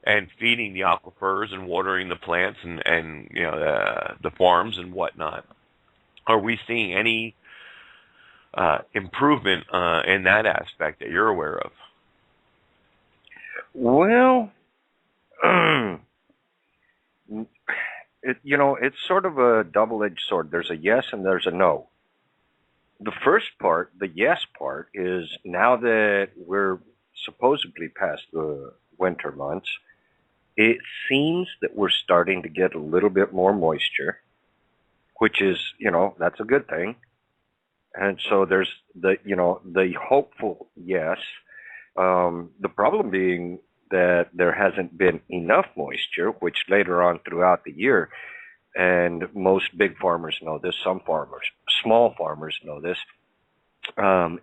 S1: and feeding the aquifers and watering the plants and the farms and whatnot. Are we seeing any improvement in that aspect that you're aware of?
S3: Well, it's sort of a double-edged sword. There's a yes and there's a no. The first part, the yes part, is now that we're supposedly past the winter months, it seems that we're starting to get a little bit more moisture, which is, that's a good thing. And so there's the hopeful yes. The problem being that there hasn't been enough moisture, which later on throughout the year, and most big farmers know this, some farmers, small farmers know this,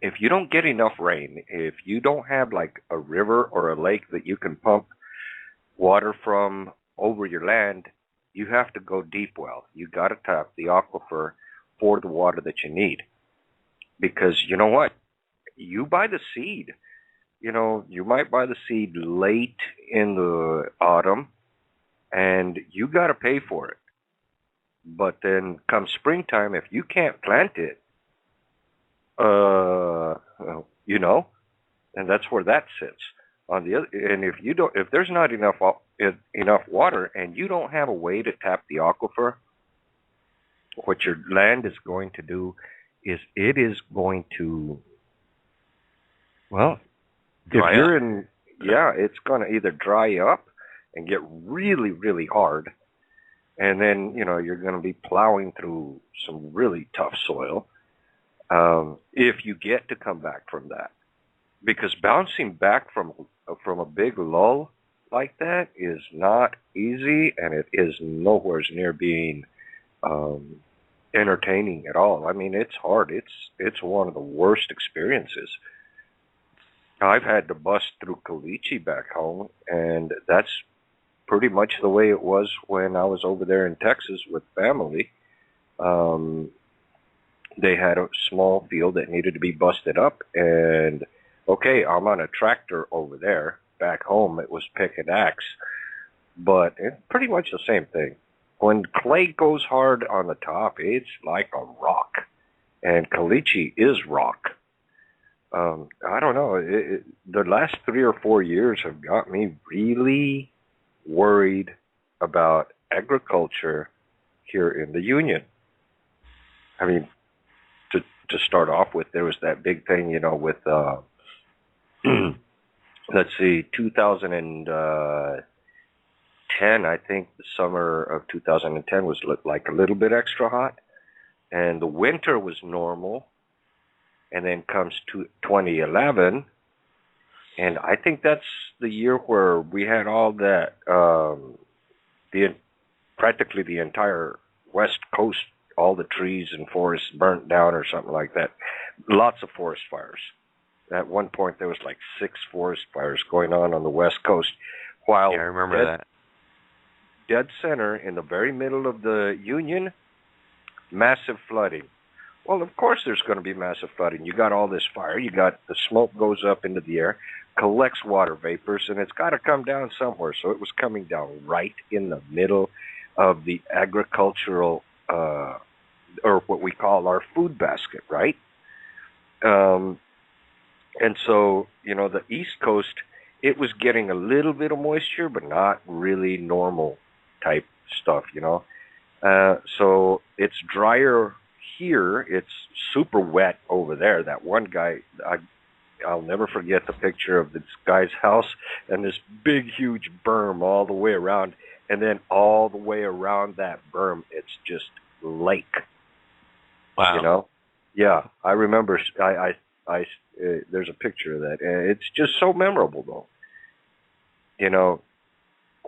S3: if you don't get enough rain, if you don't have like a river or a lake that you can pump water from over your land, you have to go deep well. You got to tap the aquifer for the water that you need. because you know what? You buy the seed. You might buy the seed late in the autumn, and you got to pay for it. But then come springtime, if you can't plant it, and that's where that sits. On the other, and if there's not enough water, and you don't have a way to tap the aquifer, what your land is going to do is it is going to, well,
S1: Dry
S3: if you're
S1: up.
S3: in, yeah, it's going to either dry up and get really, really hard, and then you're going to be plowing through some really tough soil if you get to come back from that. Because bouncing back from a big lull like that is not easy, and it is nowhere near being entertaining at all. I mean, it's hard. It's one of the worst experiences. I've had to bust through caliche back home, and that's pretty much the way it was when I was over there in Texas with family. They had a small field that needed to be busted up, and okay, I'm on a tractor over there. Back home, it was pick and axe, but it's pretty much the same thing. When clay goes hard on the top, it's like a rock, and caliche is rock. I don't know. The last 3 or 4 years have got me really worried about agriculture here in the Union. I mean, to start off with, there was that big thing, with let's see, 2010. I think the summer of 2010 was like a little bit extra hot, and the winter was normal. And then comes to 2011, and I think that's the year where we had all that, practically the entire West Coast, all the trees and forests burnt down or something like that. Lots of forest fires. At one point, there was like 6 forest fires going on the West Coast. While
S1: Yeah, I remember that.
S3: Dead center in the very middle of the Union, massive flooding. Well, of course there's going to be massive flooding. You got all this fire. You got the smoke goes up into the air, collects water vapors, and it's got to come down somewhere. So it was coming down right in the middle of the agricultural, or what we call our food basket, right? And so, the East Coast, it was getting a little bit of moisture, but not really normal type stuff, So it's drier here. It's super wet over there. That one guy, I'll never forget the picture of this guy's house and this big, huge berm all the way around. And then all the way around that berm, it's just lake.
S1: Wow.
S3: Yeah, I remember. There's a picture of that. It's just so memorable, though.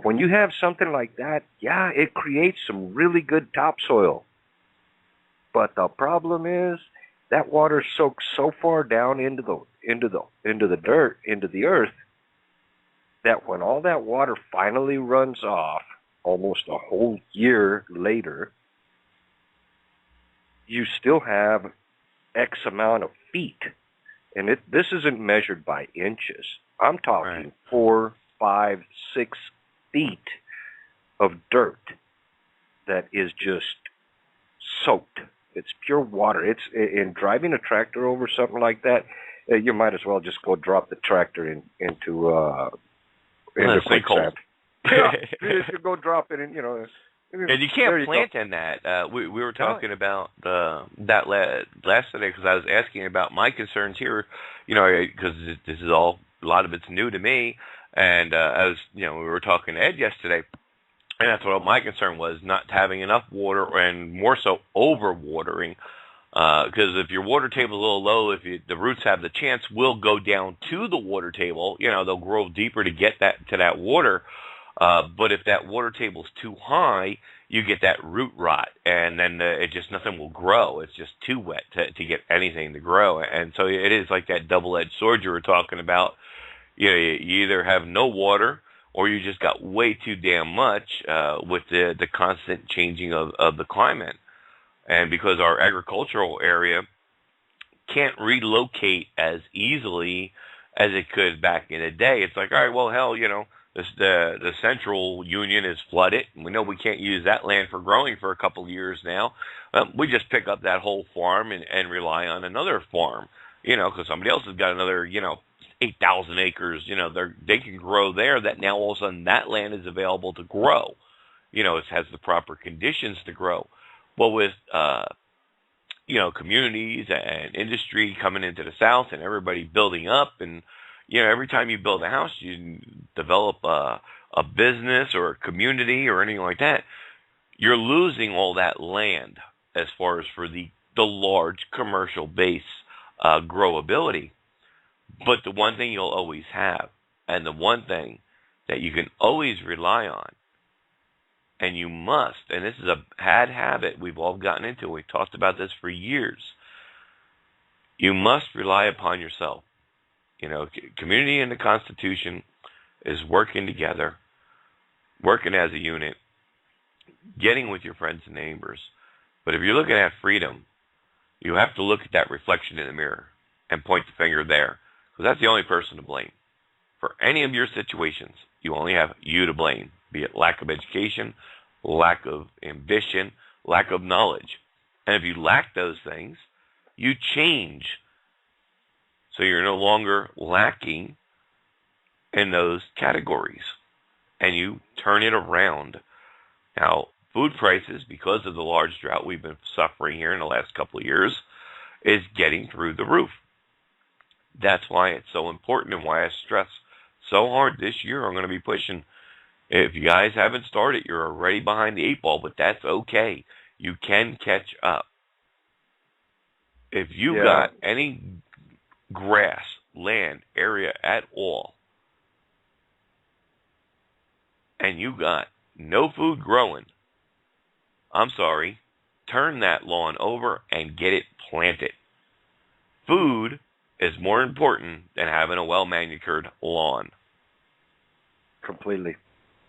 S3: When you have something like that, yeah, it creates some really good topsoil. But the problem is that water soaks so far down into the dirt, into the earth, that when all that water finally runs off, almost a whole year later, you still have X amount of feet. And this isn't measured by inches. I'm talking 4, 5, 6 feet of dirt that is just soaked. It's pure water. It's in driving a tractor over something like that. You might as well just go drop the tractor into quicksand. Yeah, you go drop it in.
S1: And you can't plant in that. We were talking about that last Sunday because I was asking about my concerns here. Because this is a lot of it's new to me, and as we were talking to Ed yesterday. And that's what my concern was, not having enough water and more so over-watering. Because if your water table is a little low, the roots have the chance, will go down to the water table. They'll grow deeper to get to that water. But if that water table is too high, you get that root rot. And then nothing will grow. It's just too wet to get anything to grow. And so it is like that double-edged sword you were talking about. You either have no water, or you just got way too damn much with the constant changing of the climate. And because our agricultural area can't relocate as easily as it could back in the day. It's like, all right, well, hell, the central union is flooded, and we know we can't use that land for growing for a couple of years now. We just pick up that whole farm and rely on another farm, because somebody else has got another, 8,000 acres. They can grow there. That now all of a sudden that land is available to grow. It has the proper conditions to grow. Well, with communities and industry coming into the South and everybody building up, and every time you build a house, you develop a business or a community or anything like that, you're losing all that land as far as for the large commercial base growability. But the one thing you'll always have, and the one thing that you can always rely on, and you must, and this is a bad habit we've all gotten into, we've talked about this for years, you must rely upon yourself. Community and the Constitution is working together, working as a unit, getting with your friends and neighbors. But if you're looking at freedom, you have to look at that reflection in the mirror and point the finger there, because that's the only person to blame. For any of your situations, you only have you to blame, be it lack of education, lack of ambition, lack of knowledge. And if you lack those things, you change. So you're no longer lacking in those categories, and you turn it around. Now, food prices, because of the large drought we've been suffering here in the last couple of years, is getting through the roof. That's why it's so important, and why I stress so hard this year. I'm going to be pushing. If you guys haven't started, you're already behind the 8 ball, but that's okay. You can catch up. If you got any grass, land, area at all, and you got no food growing, I'm sorry, turn that lawn over and get it planted. Food is more important than having a well-manicured lawn.
S3: Completely.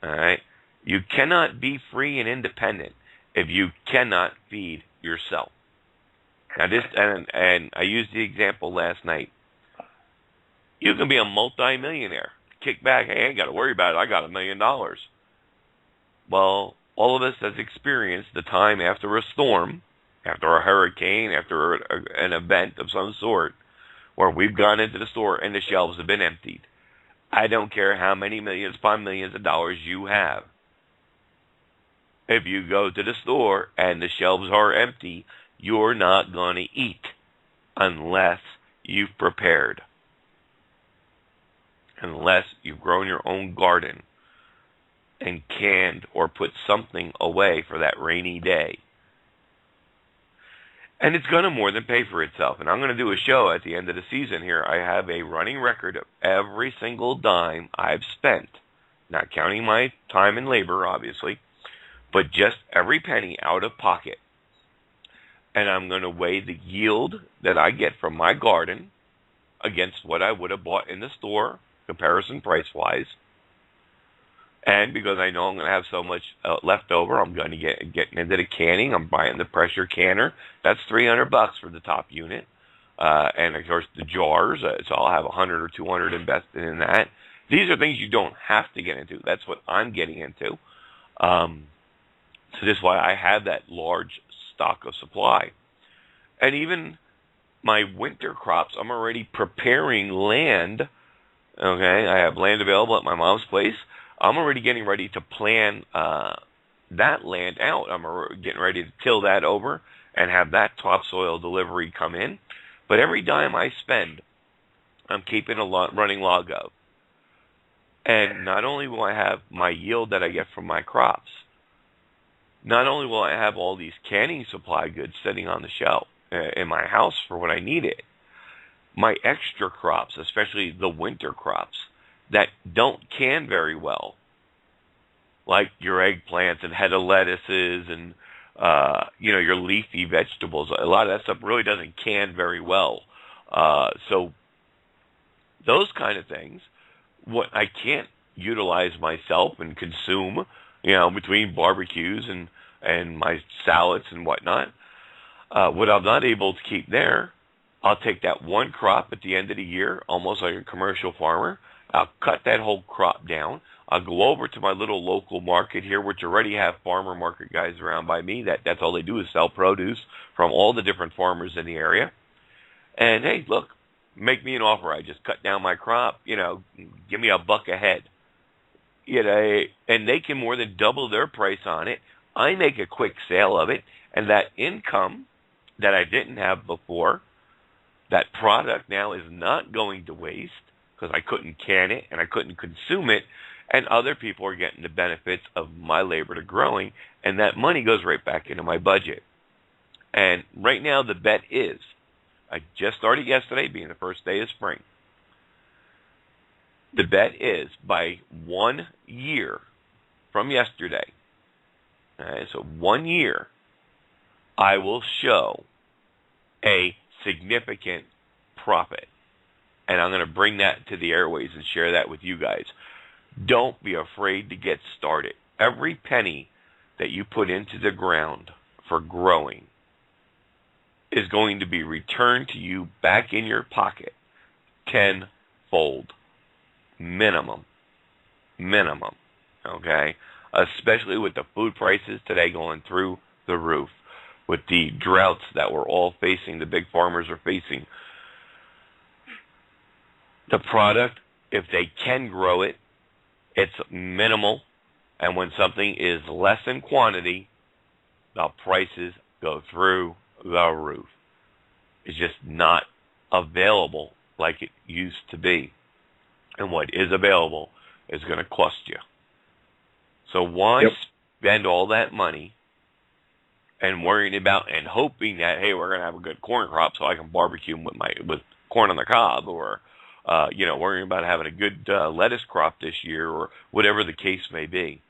S1: All right? You cannot be free and independent if you cannot feed yourself. Now, this, and I used the example last night. You can be a multi-millionaire. Kick back, hey, I ain't got to worry about it. I got $1 million. Well, all of us has experienced the time after a storm, after a hurricane, after an event of some sort, where we've gone into the store and the shelves have been emptied. I don't care how many millions upon millions of dollars you have. If you go to the store and the shelves are empty, you're not going to eat unless you've prepared. Unless you've grown your own garden and canned or put something away for that rainy day. And it's going to more than pay for itself. And I'm going to do a show at the end of the season here. I have a running record of every single dime I've spent, not counting my time and labor, obviously, but just every penny out of pocket. And I'm going to weigh the yield that I get from my garden against what I would have bought in the store, comparison price-wise. And because I know I'm going to have so much left over, I'm going to get into the canning. I'm buying the pressure canner. That's $300 for the top unit. And, of course, the jars. So I'll have 100 or 200 invested in that. These are things you don't have to get into. That's what I'm getting into. So this is why I have that large stock of supply. And even my winter crops, I'm already preparing land. Okay, I have land available at my mom's place. I'm already getting ready to plan that land out. I'm getting ready to till that over and have that topsoil delivery come in. But every dime I spend, I'm keeping a running log of. And not only will I have my yield that I get from my crops, not only will I have all these canning supply goods sitting on the shelf in my house for when I need it, my extra crops, especially the winter crops, that don't can very well, like your eggplants and head of lettuces and your leafy vegetables. A lot of that stuff really doesn't can very well. So those kind of things, what I can't utilize myself and consume, between barbecues and my salads and whatnot, what I'm not able to keep there, I'll take that one crop at the end of the year, almost like a commercial farmer. I'll cut that whole crop down. I'll go over to my little local market here, which already have farmer market guys around by me. That's all they do is sell produce from all the different farmers in the area. And hey, look, make me an offer. I just cut down my crop, give me $1 a head. And they can more than double their price on it. I make a quick sale of it, and that income that I didn't have before, that product now is not going to waste because I couldn't can it and I couldn't consume it, and other people are getting the benefits of my labor to growing, and that money goes right back into my budget. And right now the bet is, I just started yesterday, being the first day of spring. The bet is by 1 year from yesterday, so 1 year, I will show a significant profit. And I'm going to bring that to the airways and share that with you guys. Don't be afraid to get started. Every penny that you put into the ground for growing is going to be returned to you back in your pocket tenfold. Minimum. Okay? Especially with the food prices today going through the roof. With the droughts that we're all facing, the big farmers are facing. The product, if they can grow it, it's minimal. And when something is less in quantity, the prices go through the roof. It's just not available like it used to be. And what is available is going to cost you. So why spend all that money and worrying about and hoping that, hey, we're going to have a good corn crop so I can barbecue with corn on the cob, or worrying about having a good lettuce crop this year, or whatever the case may be.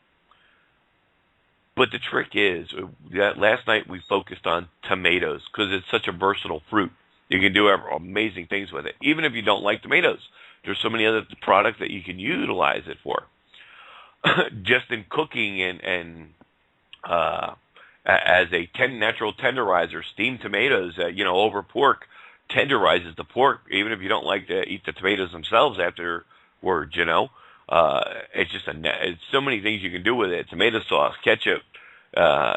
S1: But the trick is, that last night we focused on tomatoes because it's such a versatile fruit. You can do amazing things with it. Even if you don't like tomatoes, there's so many other products that you can utilize it for. Just in cooking and as a natural tenderizer, steamed tomatoes, over pork, tenderizes the pork, even if you don't like to eat the tomatoes themselves afterwards, It's just it's so many things you can do with it. Tomato sauce, ketchup,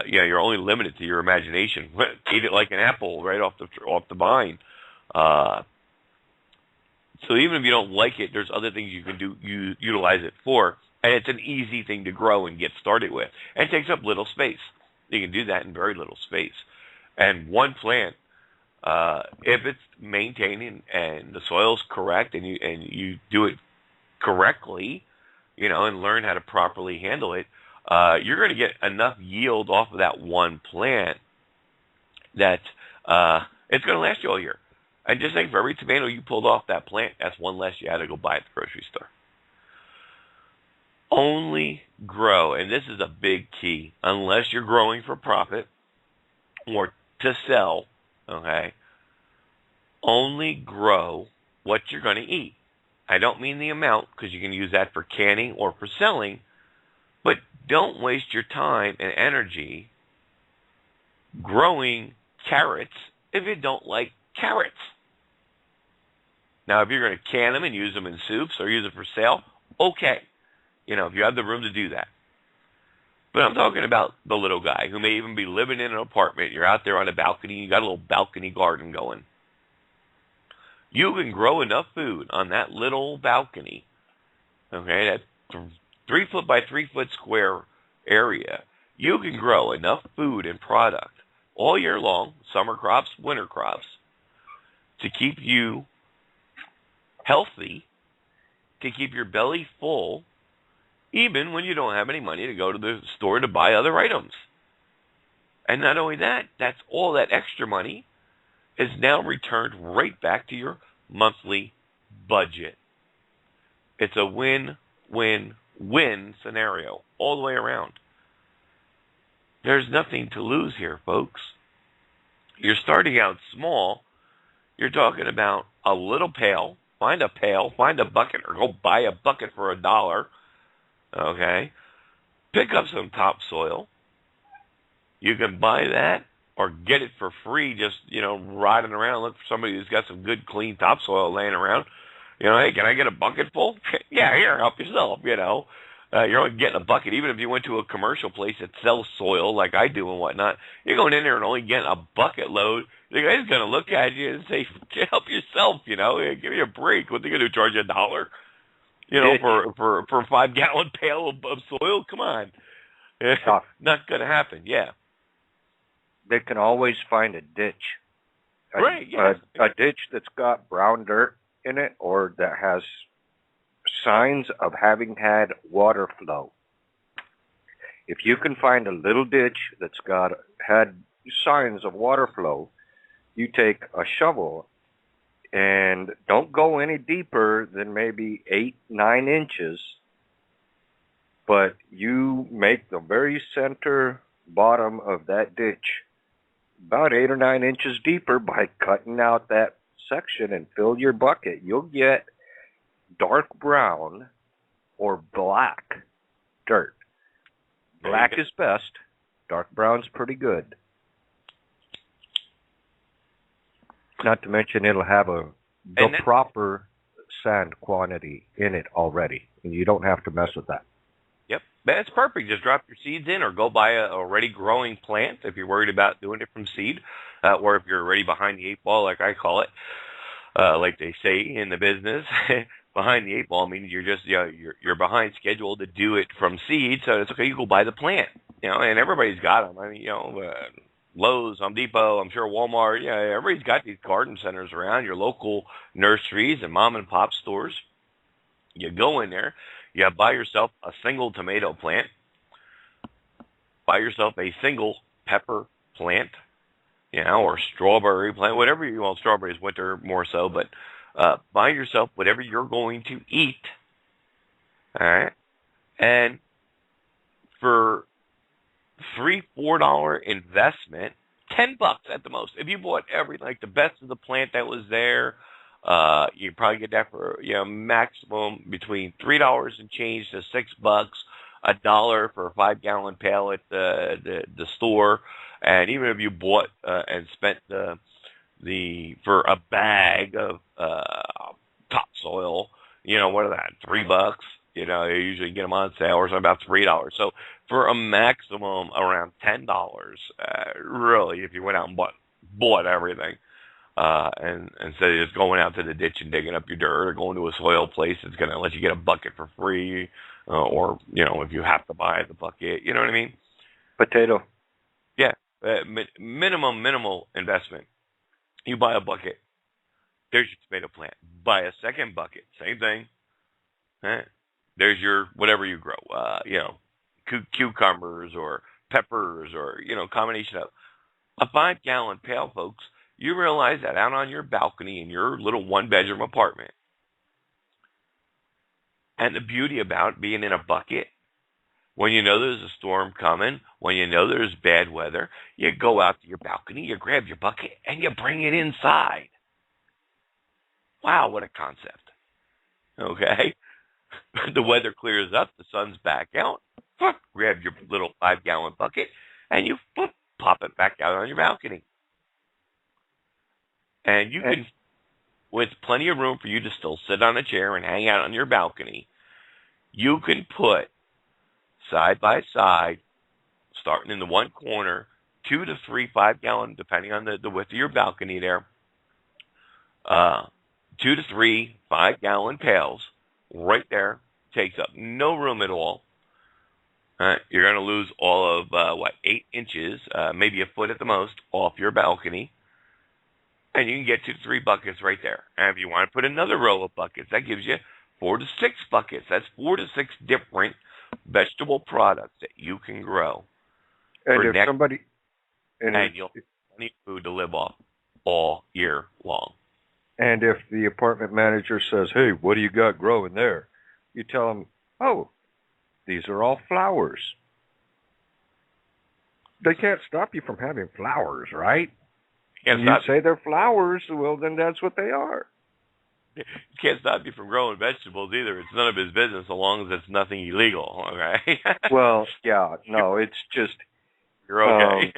S1: you're only limited to your imagination. Eat it like an apple right off the vine. So even if you don't like it, there's other things you can utilize it for, and it's an easy thing to grow and get started with. And it takes up little space. You can do that in very little space. And one plant, if it's maintained and the soil's correct and you do it correctly, and learn how to properly handle it, you're going to get enough yield off of that one plant that it's going to last you all year. And just think, for every tomato you pulled off that plant, that's one less you had to go buy at the grocery store. Only grow, and this is a big key, unless you're growing for profit or to sell, okay? Only grow what you're going to eat. I don't mean the amount, because you can use that for canning or for selling, but don't waste your time and energy growing carrots if you don't like carrots. Now, if you're going to can them and use them in soups or use them for sale, okay. If you have the room to do that. But I'm talking about the little guy who may even be living in an apartment. You're out there on a balcony. You got a little balcony garden going. You can grow enough food on that little balcony, okay, that 3 foot by 3 foot square area. You can grow enough food and product all year long, summer crops, winter crops, to keep you healthy, to keep your belly full, even when you don't have any money to go to the store to buy other items. And not only that, that's all that extra money is now returned right back to your monthly budget. It's a win-win-win scenario all the way around. There's nothing to lose here, folks. You're starting out small. You're talking about a little pail. Find a bucket, or go buy a bucket for $1. Okay? Pick up some topsoil. You can buy that, or get it for free, just, riding around, look for somebody who's got some good, clean topsoil laying around. Hey, can I get a bucket full? Yeah, here, help yourself, You're only getting a bucket. Even if you went to a commercial place that sells soil like I do and whatnot, you're going in there and only getting a bucket load. The guy's going to look at you and say, help yourself, give me a break. What, they going to charge you $1? For a 5-gallon pail of soil? Come on. Not going to happen, yeah.
S3: They can always find a ditch.
S1: Right, yeah.
S3: A ditch that's got brown dirt in it or that has signs of having had water flow. If you can find a little ditch that's had signs of water flow, you take a shovel and don't go any deeper than maybe 8-9 inches, but you make the very center bottom of that ditch about 8 or 9 inches deeper by cutting out that section and fill your bucket. You'll get dark brown or black dirt. Black is best. Dark brown's pretty good. Not to mention it'll have the proper sand quantity in it already. And you don't have to mess with that.
S1: Yep, that's perfect. Just drop your seeds in or go buy a already growing plant if you're worried about doing it from seed, or if you're already behind the 8 ball, like I call it, like they say in the business. Behind the 8 ball means you're just you're behind schedule to do it from seed, so it's okay. You go buy the plant, and everybody's got them. I mean, Lowe's, Home Depot, I'm sure Walmart. Yeah, everybody's got these garden centers around. Your local nurseries and mom and pop stores. You go in there, you buy yourself a single tomato plant, buy yourself a single pepper plant, or strawberry plant, whatever you want. Strawberries winter more so, but. Buy yourself whatever you're going to eat, all right? And for $3-4 investment, $10 at the most. If you bought the best of the plant that was there, you probably get that for maximum between $3 and change to $6, $1 for a 5-gallon pail at the store, and even if you bought and spent for a bag of topsoil, what are that, $3? You usually get them on sale or something about $3. So for a maximum around $10, really, if you went out and bought everything, and instead of just going out to the ditch and digging up your dirt or going to a soil place that's going to let you get a bucket for free, or if you have to buy the bucket, you know what I mean?
S3: Potato.
S1: Yeah, minimal investment. You buy a bucket. There's your tomato plant. Buy a second bucket. Same thing. There's your whatever you grow. Cucumbers or peppers or combination of a 5-gallon pail, folks. You realize that out on your balcony in your little 1-bedroom apartment, and the beauty about being in a bucket. When you know there's a storm coming, when you know there's bad weather, you go out to your balcony, you grab your bucket, and you bring it inside. Wow, what a concept. Okay? The weather clears up, the sun's back out, grab your little 5-gallon bucket, and you pop it back out on your balcony. And you can, with plenty of room for you to still sit on a chair and hang out on your balcony, you can put side by side, starting in the one corner, 2 to 3 5-gallon, depending on the width of your balcony there, 2 to 3 5-gallon pails right there. Takes up no room at all. You're going to lose all of, 8 inches, maybe a foot at the most, off your balcony. And you can get 2 to 3 buckets right there. And if you want to put another row of buckets, that gives you 4 to 6 buckets. That's 4 to 6 different vegetable products that you can grow.
S3: And if somebody...
S1: And you'll have plenty of food to live off all year long.
S3: And if the apartment manager says, hey, what do you got growing there? You tell them, oh, these are all flowers. They can't stop you from having flowers, right? You say they're flowers, well, then that's what they are.
S1: You can't stop you from growing vegetables either. It's none of his business so long as it's nothing illegal, okay?
S3: Well, yeah, no, it's just...
S1: You're okay.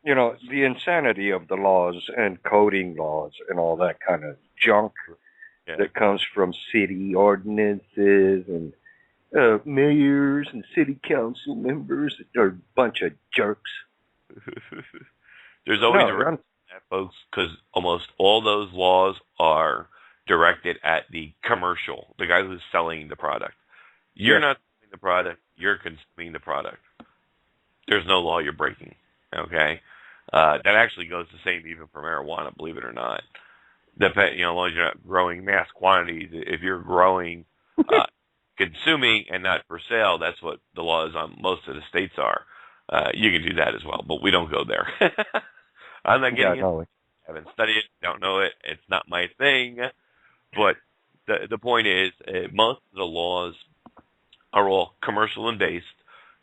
S3: you know, the insanity of the laws and coding laws and all that kind of junk
S1: Yeah.
S3: that comes from city ordinances and mayors and city council members that are a bunch of jerks.
S1: There's always
S3: No,
S1: a reason for that, folks, because almost all those laws are directed at the commercial, the guy who's selling the product. You're
S3: Yeah.
S1: not selling the product, you're consuming the product. There's no law you're breaking, okay? That actually goes the same even for marijuana, believe it or not. As long as you're not growing mass quantities, if you're growing, consuming and not for sale, that's what the laws on most of the states are. You can do that as well, but we don't go there. I'm not getting it.
S3: No.
S1: I haven't studied it, don't know it. It's not my thing. But the point is, most of the laws are all commercial and based.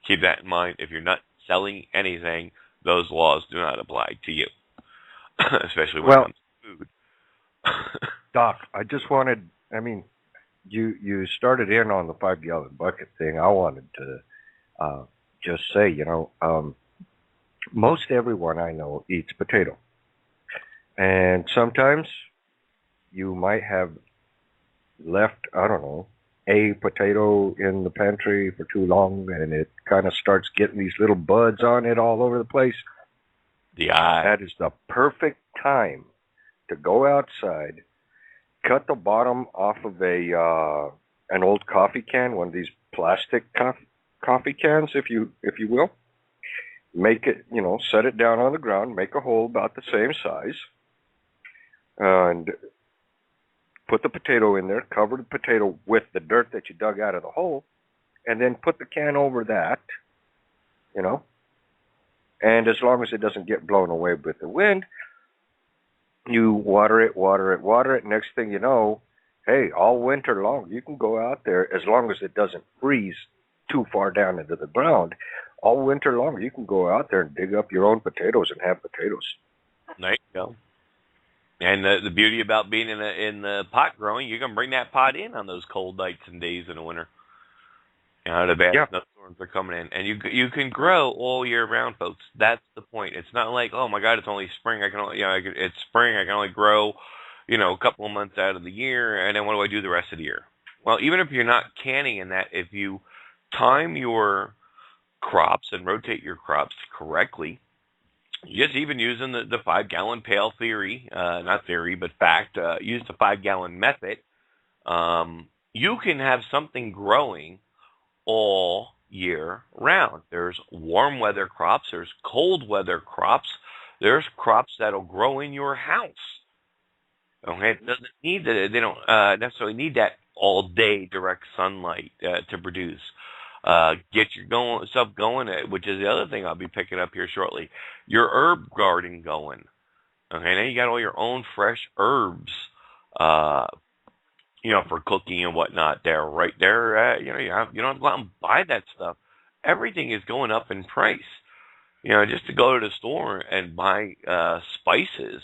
S1: Keep that in mind. If you're not selling anything, those laws do not apply to you, especially when it comes to food.
S3: Doc, I just wanted, you started in on the 5-gallon bucket thing. I wanted to just say, most everyone I know eats potato. And sometimes you might have left, I don't know, a potato in the pantry for too long, and it kind of starts getting these little buds on it all over the place. That is the perfect time to go outside, cut the bottom off of an old coffee can, one of these plastic coffee cans, if you will. Make it, set it down on the ground, make a hole about the same size, and put the potato in there, cover the potato with the dirt that you dug out of the hole, and then put the can over that, and as long as it doesn't get blown away with the wind, you water it. Next thing you know, hey, all winter long, you can go out there, as long as it doesn't freeze too far down into the ground, all winter long, you can go out there and dig up your own potatoes and have potatoes.
S1: There you go. And the beauty about being in the pot growing, you can bring that pot in on those cold nights and days in the winter. The bad snowstorms are coming in, and you can grow all year round, folks. That's the point. It's not like, oh my God, it's only spring. It's spring. I can only grow, a couple of months out of the year, and then what do I do the rest of the year? Well, even if you're not canning in that, if you time your crops and rotate your crops correctly, just even using the 5-gallon pail theory, not theory, but fact, use the 5-gallon method, you can have something growing all year round. There's warm weather crops, there's cold weather crops, there's crops that'll grow in your house. Okay, it doesn't need that. They don't necessarily need that all day direct sunlight to produce. Get your stuff going, which is the other thing I'll be picking up here shortly. Your herb garden going. Okay, now you got all your own fresh herbs, for cooking and whatnot. They're right there. You don't have to go out and buy that stuff. Everything is going up in price. Just to go to the store and buy spices.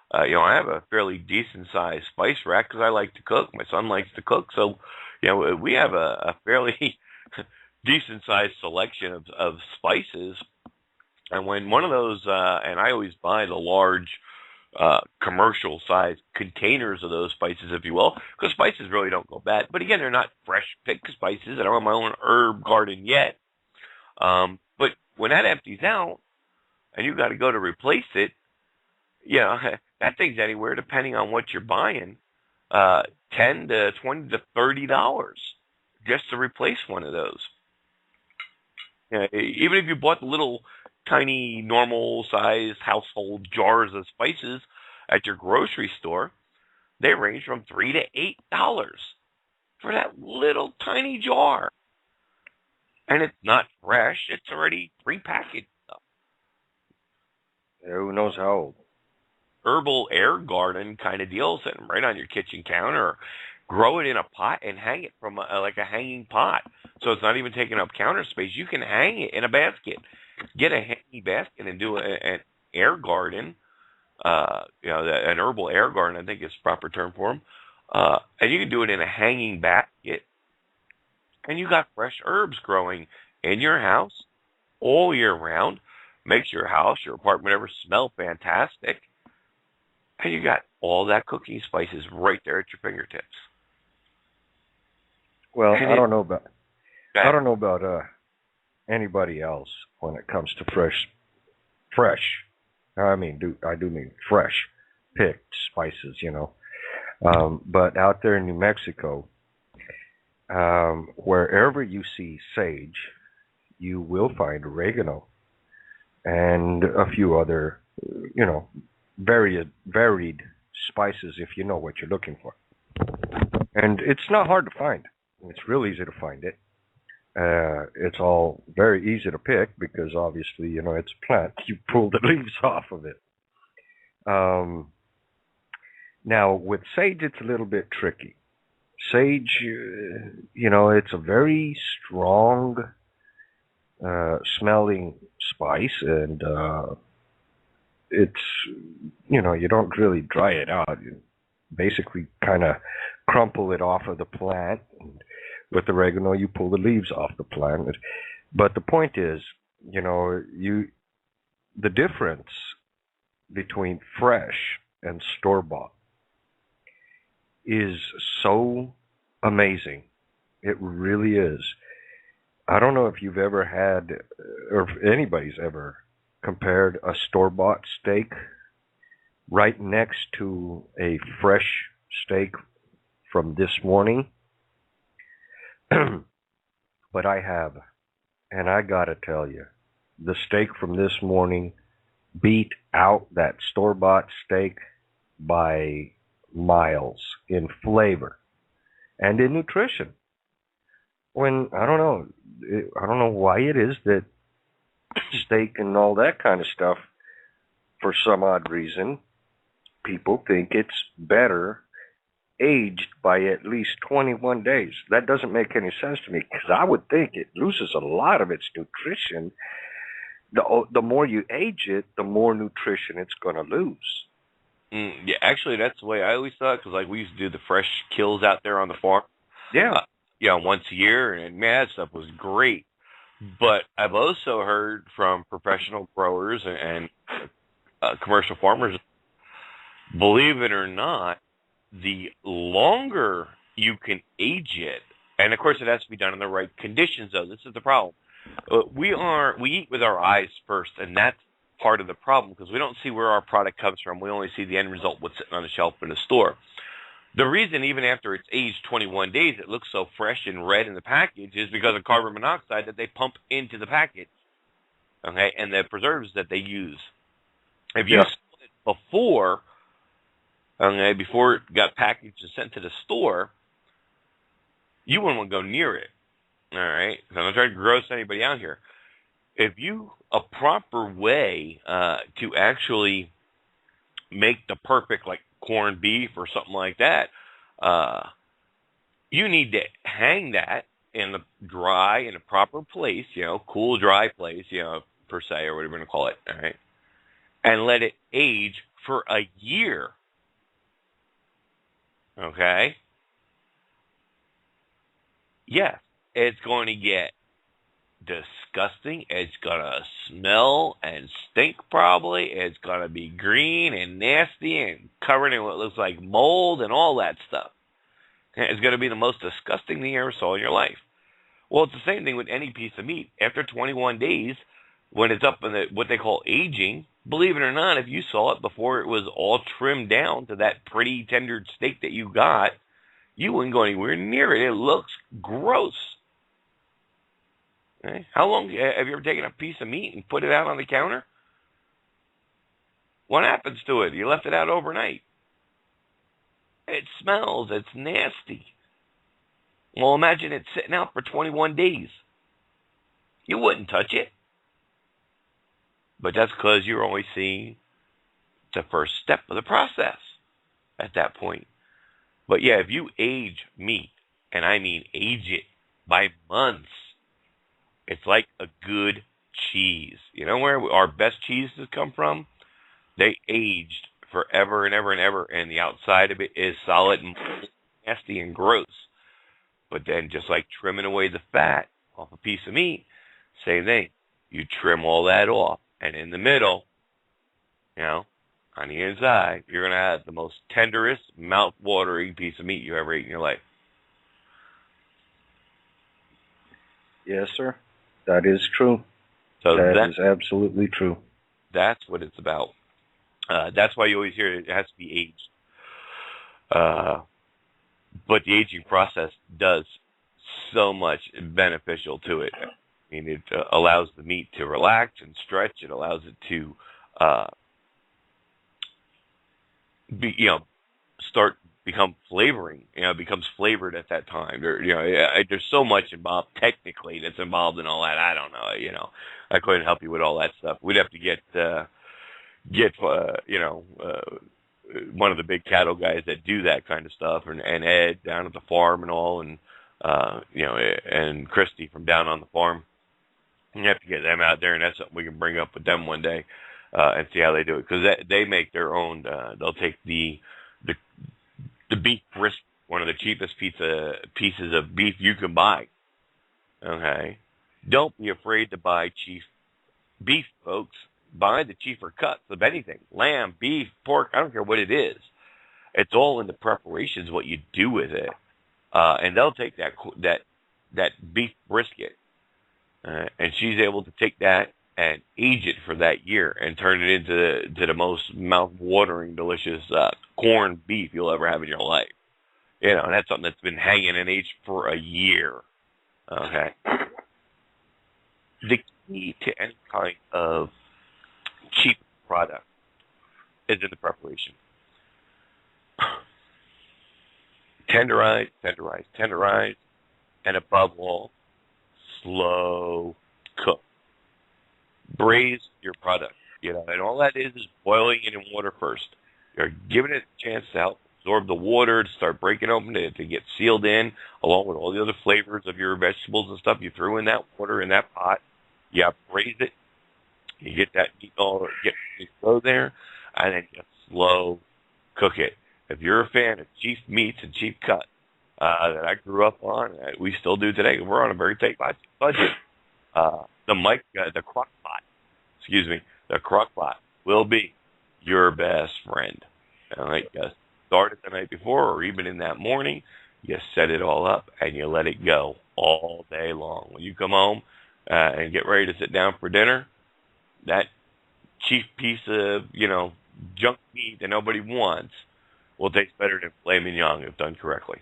S1: I have a fairly decent sized spice rack because I like to cook. My son likes to cook, so we have a fairly decent sized selection of spices. And when one of those, and I always buy the large commercial sized containers of those spices, if you will, because spices really don't go bad. But again, they're not fresh picked spices. I don't have my own herb garden yet. But when that empties out and you got to go to replace it, that thing's anywhere, depending on what you're buying, $10 to $20 to $30 just to replace one of those. Even if you bought the little tiny normal size household jars of spices at your grocery store, they range from $3 to $8 for that little tiny jar. And it's not fresh, it's already prepackaged stuff.
S3: Who knows how old?
S1: Herbal air garden kind of deal, sitting right on your kitchen counter. Grow it in a pot and hang it from like a hanging pot, so it's not even taking up counter space. You can hang it in a basket. Get a hanging basket and do an air garden. An herbal air garden, I think is the proper term for them. And you can do it in a hanging basket, and you got fresh herbs growing in your house all year round. Makes your house, your apartment ever smell fantastic. And you got all that cooking spices right there at your fingertips.
S3: Well,
S1: And
S3: I don't know about anybody else when it comes to fresh. I do mean fresh picked spices, But out there in New Mexico, wherever you see sage, you will find oregano and a few other, varied spices if you know what you're looking for. And it's not hard to find. It's real easy to find it. It's all very easy to pick because obviously, it's a plant. You pull the leaves off of it. Now, with sage, it's a little bit tricky. Sage, it's a very strong smelling spice, and it's, you don't really dry it out. You basically kind of crumple it off of the plant. And with oregano, you pull the leaves off the plant. But the point is, the difference between fresh and store-bought is so amazing. It really is. I don't know if you've ever had, or if anybody's ever compared a store-bought steak right next to a fresh steak from this morning. But I have. And I gotta tell you, the steak from this morning beat out that store-bought steak by miles in flavor and in nutrition. When, I don't know why it is that steak and all that kind of stuff, for some odd reason, people think it's better aged by at least 21 days. That doesn't make any sense to me, because I would think it loses a lot of its nutrition. The more you age it, the more nutrition it's going to lose.
S1: Yeah, actually, that's the way I always thought, because we used to do the fresh kills out there on the farm.
S3: Yeah.
S1: Once a year, and man, that stuff was great. But I've also heard from professional growers and commercial farmers, believe it or not, the longer you can age it, and of course it has to be done in the right conditions, though. This is the problem. We eat with our eyes first, and that's part of the problem, because we don't see where our product comes from. We only see the end result, what's sitting on the shelf in the store. The reason, even after it's aged 21 days, it looks so fresh and red in the package is because of carbon monoxide that they pump into the package, okay, and the preservatives that they use. If you sold it before, okay, before it got packaged and sent to the store, you wouldn't want to go near it, all right? So I'm not trying to gross anybody out here. If a proper way to actually make the perfect, like, corned beef or something like that, you need to hang that in a proper place, cool, dry place, per se, or whatever you want to call it, all right, and let it age for a year, okay? Yes, it's going to get disgusting. It's gonna smell and stink probably. It's gonna be green and nasty and covered in what looks like mold and all that stuff. It's gonna be the most disgusting thing you ever saw in your life. Well, it's the same thing with any piece of meat. After 21 days, when it's up in what they call aging, believe it or not, if you saw it before it was all trimmed down to that pretty tender steak that you got, you wouldn't go anywhere near it. It looks gross. Okay. How long have you ever taken a piece of meat and put it out on the counter? What happens to it? You left it out overnight. It smells. It's nasty. Well, imagine it sitting out for 21 days. You wouldn't touch it. But that's because you're only seeing the first step of the process at that point. But yeah, if you age meat, and I mean age it by months, it's like a good cheese. You know where our best cheeses come from? They aged forever and ever and ever, and the outside of it is solid and nasty and gross. But then, just like trimming away the fat off a piece of meat, same thing. You trim all that off, And in the middle, on the inside, you're going to have the most tenderest, mouth-watering piece of meat you ever ate in your life.
S3: Yes, sir. That is true.
S1: So
S3: that is absolutely true.
S1: That's what it's about. That's why you always hear it has to be aged. But the aging process does so much beneficial to it. I mean, it allows the meat to relax and stretch. It allows it to become flavoring. It becomes flavored at that time. There's so much involved technically that's involved in all that. I don't know. I couldn't help you with all that stuff. We'd have to get one of the big cattle guys that do that kind of stuff, and Ed down at the farm and all, and and Christy from down on the farm. You have to get them out there, and that's something we can bring up with them one day and see how they do it, because they make their own. They'll take the beef brisket, one of the cheapest pieces of beef you can buy. Okay, don't be afraid to buy cheap beef, folks. Buy the cheaper cuts of anything: lamb, beef, pork. I don't care what it is. It's all in the preparations, what you do with it, and they'll take that beef brisket, and she's able to take that and age it for that year and turn it into the most mouth-watering, delicious corned beef you'll ever have in your life. And that's something that's been hanging in aged for a year. Okay. The key to any kind of cheap product is in the preparation. Tenderize, and above all, slow cook. Braise your product, and all that is boiling it in water first. You're giving it a chance to help absorb the water, to start breaking open, to get sealed in, along with all the other flavors of your vegetables and stuff you threw in that water, in that pot. You braise it. You get that meat all go there, and then you slow cook it. If you're a fan of cheap meats and cheap cuts that I grew up on, we still do today. We're on a very tight budget. The crock pot will be your best friend. All right, you start it the night before, or even in that morning. You set it all up and you let it go all day long. When you come home and get ready to sit down for dinner, that cheap piece of junk meat that nobody wants will taste better than filet mignon if done correctly.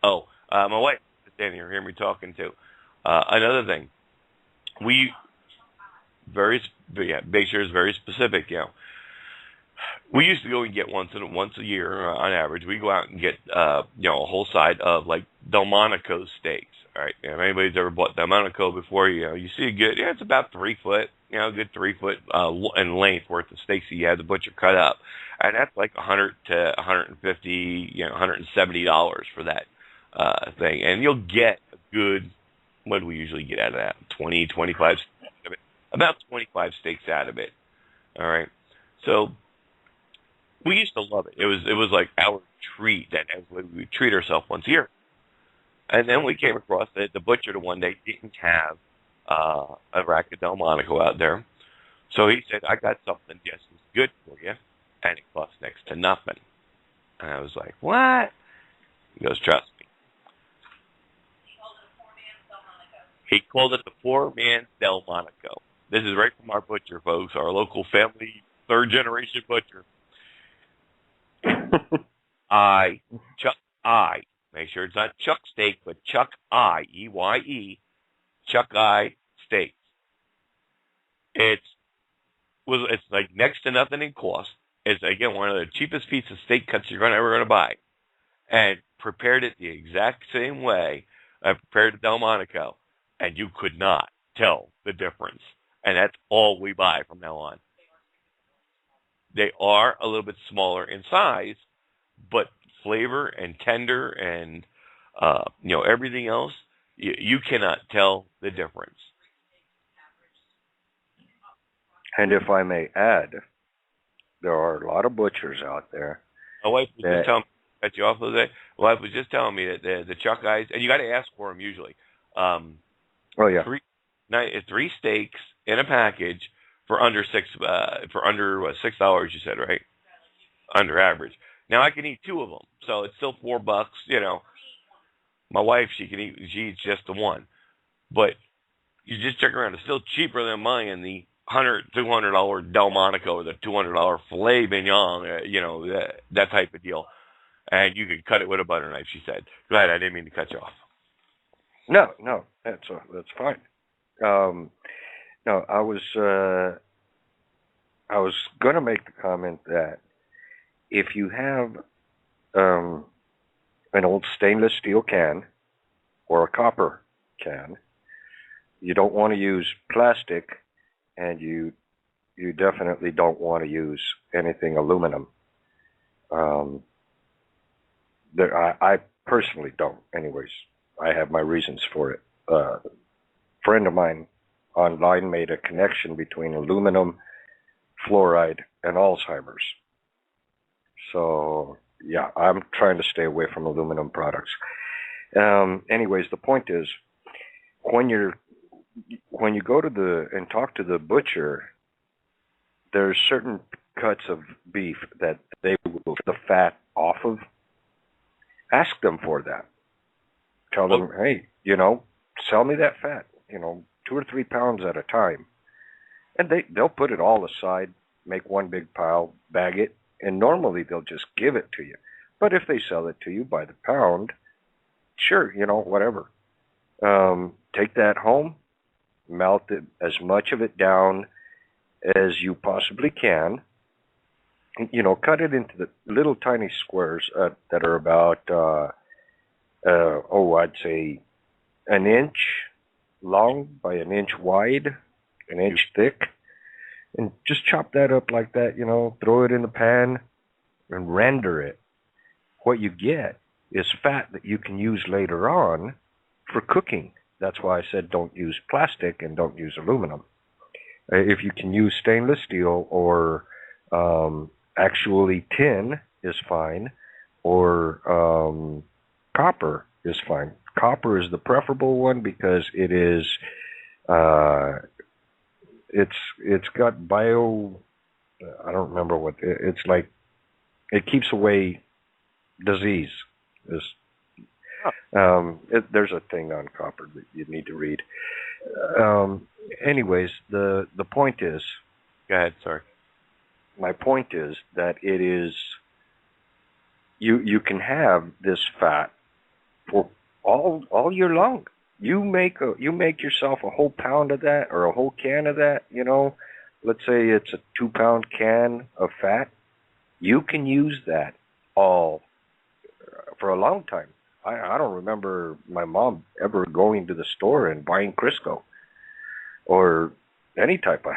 S1: Oh, my wife is standing here, hear me talking too. Another thing, we make sure it's very specific. We used to go and get once a year on average. We go out and get a whole side of like Delmonico steaks. All right, if anybody's ever bought Delmonico before, you see a good. It's about 3 foot. Good 3 foot in length worth of steaks that you have the butcher cut up, and that's like $100 to $150, $170 for that thing, and you'll get a good. What do we usually get out of that? 20, 25 steaks out of it. About 25 steaks out of it. All right. So we used to love it. It was like our treat. That we would treat ourselves once a year. And then we came across that the butcher one day didn't have a rack of Delmonico out there. So he said, I got something just as good for you, and it costs next to nothing. And I was like, what? He goes, trust me. He called it the four-man Delmonico. This is right from our butcher, folks, our local family, third-generation butcher. Make sure it's not Chuck Steak, but Chuck I, E-Y-E, Chuck I Steaks. It's like next to nothing in cost. It's, again, one of the cheapest pieces of steak cuts you're ever going to buy. And prepared it the exact same way I prepared the Delmonico. And you could not tell the difference. And that's all we buy from now on. They are a little bit smaller in size, but flavor and tender and everything else, you cannot tell the difference.
S3: And if I may add, there are a lot of butchers out there.
S1: My wife was just telling me, cut you off a little bit. My wife was just telling me that the chuck eyes, and you got to ask for them usually.
S3: Oh yeah,
S1: 3 steaks in a package for under $6. You said, right? Under average. Now I can eat 2 of them, so it's still $4. You know, my wife, she eats just the one, but you just check around. It's still cheaper than buying the $200 Delmonico or the $200 filet mignon. You know, that type of deal. And you can cut it with a butter knife. She said. Go ahead. I didn't mean to cut you off.
S3: No, that's fine. No, I was going to make the comment that if you have an old stainless steel can or a copper can, you don't want to use plastic, and you definitely don't want to use anything aluminum. I personally don't. Anyways, I have my reasons for it. A friend of mine online made a connection between aluminum, fluoride, and Alzheimer's. So, yeah, I'm trying to stay away from aluminum products. Anyways, the point is, when you go to and talk to the butcher, there's certain cuts of beef that they will take the fat off of. Ask them for that. Tell them, hey, sell me that fat, 2 or 3 pounds at a time. And they'll put it all aside, make one big pile, bag it, and normally they'll just give it to you. But if they sell it to you by the pound, sure, whatever. Take that home, melt it, as much of it down as you possibly can. Cut it into the little tiny squares that are about, I'd say an inch long by an inch wide, an inch thick, and just chop that up like that, throw it in the pan and render it. What you get is fat that you can use later on for cooking. That's why I said don't use plastic and don't use aluminum. If you can use stainless steel or actually tin is fine, or copper is fine. Copper is the preferable one because it is it's got I don't remember what it's like. It keeps away disease. There's a thing on copper that you need to read. Anyways, the point is.
S1: Go ahead. Sorry.
S3: My point is that it is. You can have this fat for all year long. You make yourself a whole pound of that or a whole can of that. Let's say it's a 2-pound can of fat. You can use that all for a long time. I don't remember my mom ever going to the store and buying Crisco or any type of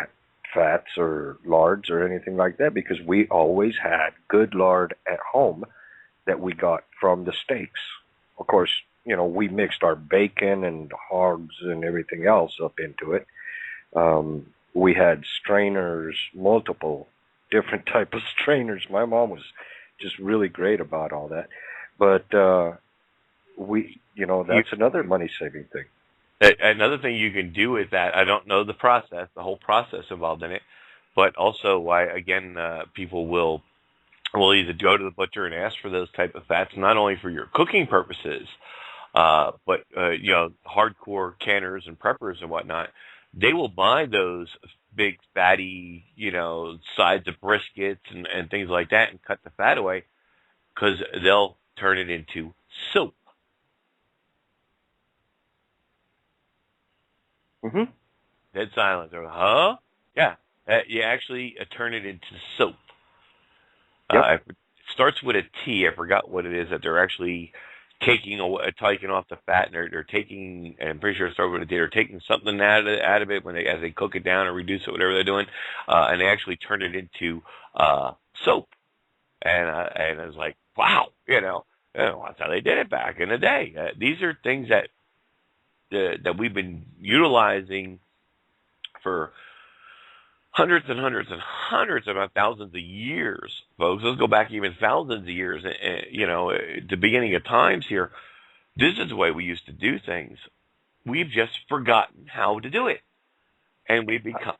S3: fats or lards or anything like that, because we always had good lard at home that we got from the steaks. Of course, we mixed our bacon and hogs and everything else up into it. We had strainers, multiple different type of strainers. My mom was just really great about all that. But that's another money-saving thing.
S1: Another thing you can do with that, I don't know the whole process involved in it, but also why, again, people will either go to the butcher and ask for those type of fats, not only for your cooking purposes, but hardcore canners and preppers and whatnot. They will buy those big fatty, sides of briskets and things like that and cut the fat away, because they'll turn it into soap.
S3: Mm-hmm.
S1: Dead silence. Huh? Yeah. You actually turn it into soap.
S3: Yep.
S1: It starts with a T. I forgot what it is that they're actually taking off the fat, and they're taking, and I'm pretty sure it started with a T. They're taking something out of it as they cook it down or reduce it, whatever they're doing, and they actually turn it into soap. And I was like, wow, that's how they did it back in the day. These are things that we've been utilizing for hundreds and hundreds and hundreds, if not thousands of years, folks. Let's go back even thousands of years, the beginning of times here. This is the way we used to do things. We've just forgotten how to do it. and we become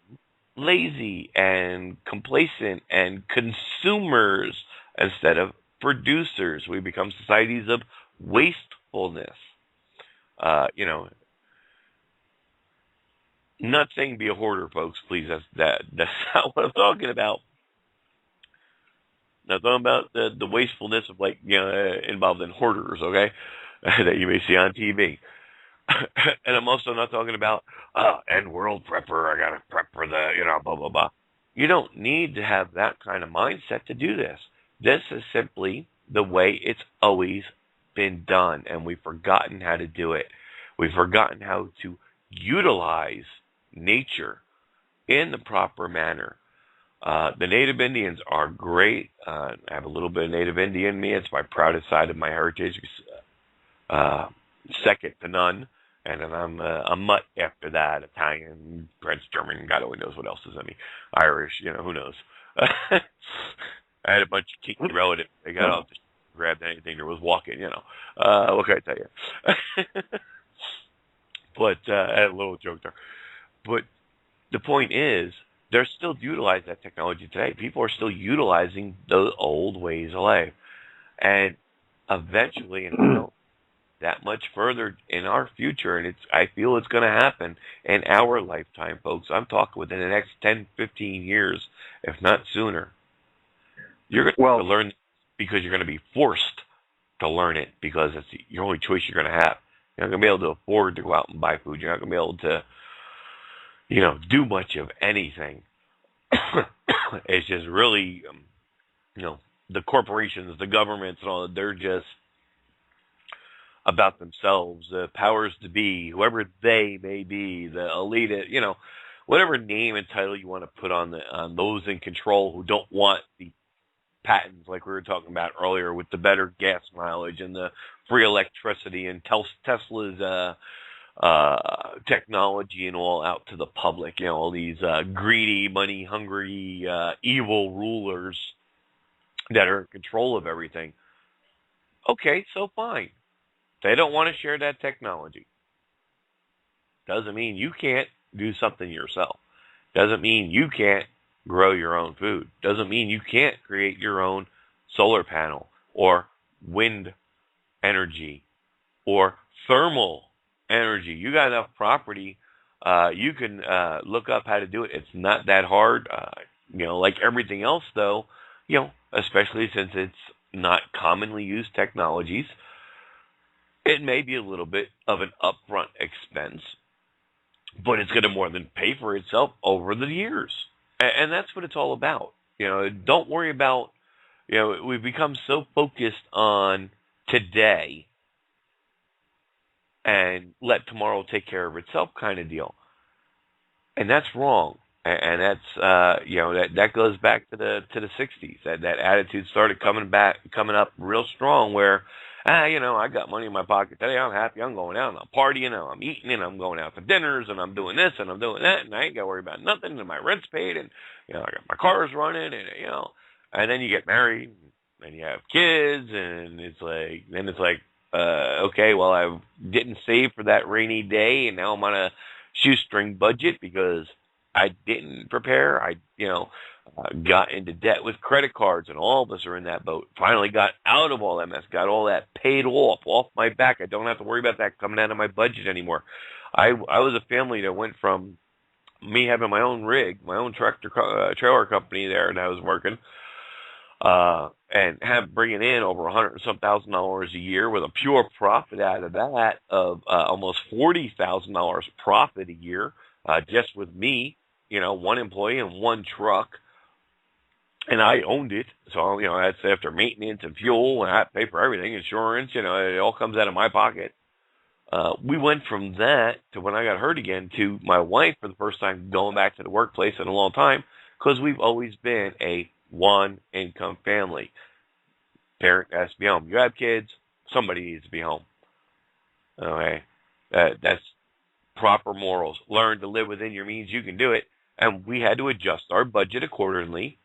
S1: lazy and complacent and consumers instead of producers. We become societies of wastefulness. You know, not saying be a hoarder, folks. Please, that's not what I'm talking about. Not talking about the wastefulness of involved in hoarders, okay, that you may see on TV. And I'm also not talking about end world prepper. I gotta prep for the blah blah blah. You don't need to have that kind of mindset to do this. This is simply the way it's always been done, and we've forgotten how to do it. We've forgotten how to utilize nature in the proper manner. The Native Indians are great. I have a little bit of Native Indian in me. It's my proudest side of my heritage. Second to none. And then I'm a mutt after that. Italian, French, German, God only knows what else is in me. Irish, who knows. I had a bunch of kinky relatives. They got off the grabbed anything that was walking, What can I tell you? But I had a little joke there. But the point is, they're still utilizing that technology today. People are still utilizing those old ways of life. And eventually, and that much further in our future, and I feel it's going to happen in our lifetime, folks. I'm talking within the next 10, 15 years, if not sooner. You're going to have to learn because you're going to be forced to learn it because it's your only choice you're going to have. You're not going to be able to afford to go out and buy food. You're not going to be able to do much of anything. It's just really, the corporations, the governments and all that, they're just about themselves, the powers to be, whoever they may be, the elite, whatever name and title you want to put on those in control who don't want the patents like we were talking about earlier with the better gas mileage and the free electricity and Tesla's technology and all out to the public, all these greedy, money-hungry, evil rulers that are in control of everything. Okay, so fine. They don't want to share that technology. Doesn't mean you can't do something yourself. Doesn't mean you can't grow your own food. Doesn't mean you can't create your own solar panel or wind energy or thermal energy. You got enough property, you can look up how to do it. It's not that hard. Like everything else, though, especially since it's not commonly used technologies, it may be a little bit of an upfront expense, but it's going to more than pay for itself over the years. And that's what it's all about. Don't worry about, we've become so focused on today and let tomorrow take care of itself kind of deal. And that's wrong. And that's, that goes back to the 60s. That attitude started coming up real strong where, I got money in my pocket today. I'm happy. I'm going out and I'm partying. I'm eating and I'm going out to dinners and I'm doing this and I'm doing that and I ain't got to worry about nothing and my rent's paid and, I got my car's running and, and then you get married and you have kids and it's like, okay, well, I didn't save for that rainy day and now I'm on a shoestring budget because I didn't prepare. I got into debt with credit cards, and all of us are in that boat. Finally got out of all that mess, got all that paid off my back. I don't have to worry about that coming out of my budget anymore. I was a family that went from me having my own rig, my own tractor trailer company there that I was working, and bringing in over $100,000 a year with a pure profit out of that of almost $40,000 profit a year, just with me, one employee and one truck. And I owned it, so, that's after maintenance and fuel, and I have to pay for everything, insurance, it all comes out of my pocket. We went from that to when I got hurt again to my wife for the first time going back to the workplace in a long time because we've always been a one-income family. Parent has to be home. You have kids, somebody needs to be home. Okay? That's proper morals. Learn to live within your means. You can do it. And we had to adjust our budget accordingly.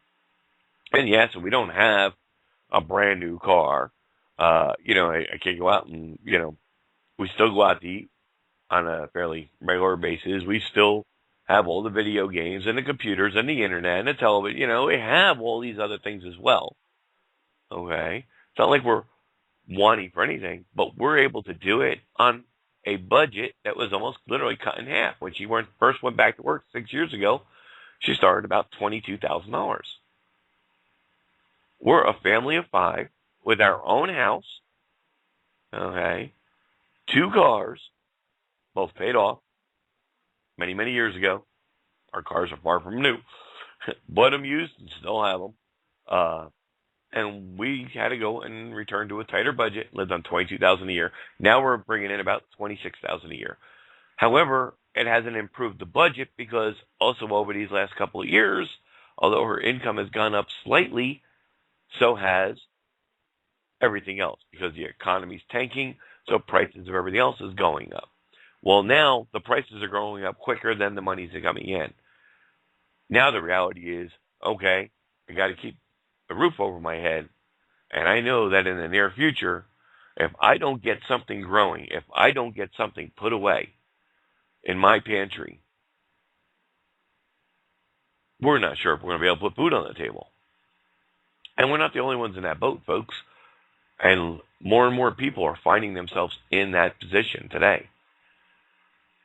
S1: And yes, we don't have a brand new car. I can't go out and, we still go out to eat on a fairly regular basis. We still have all the video games and the computers and the internet and the television. You know, we have all these other things as well. Okay? It's not like we're wanting for anything, but we're able to do it on a budget that was almost literally cut in half. When she first went back to work 6 years ago, she started about $22,000. We're a family of 5 with our own house, okay, 2 cars, both paid off many, many years ago. Our cars are far from new. Bought them used and still have them. And we had to go and return to a tighter budget, lived on $22,000 a year. Now we're bringing in about $26,000 a year. However, it hasn't improved the budget because also over these last couple of years, although her income has gone up slightly, so has everything else because the economy's tanking, so prices of everything else is going up. Well, now the prices are going up quicker than the money's coming in. Now the reality is, okay, I got to keep the roof over my head, and I know that in the near future, if I don't get something growing, if I don't get something put away in my pantry, we're not sure if we're going to be able to put food on the table. And we're not the only ones in that boat, folks. And more people are finding themselves in that position today.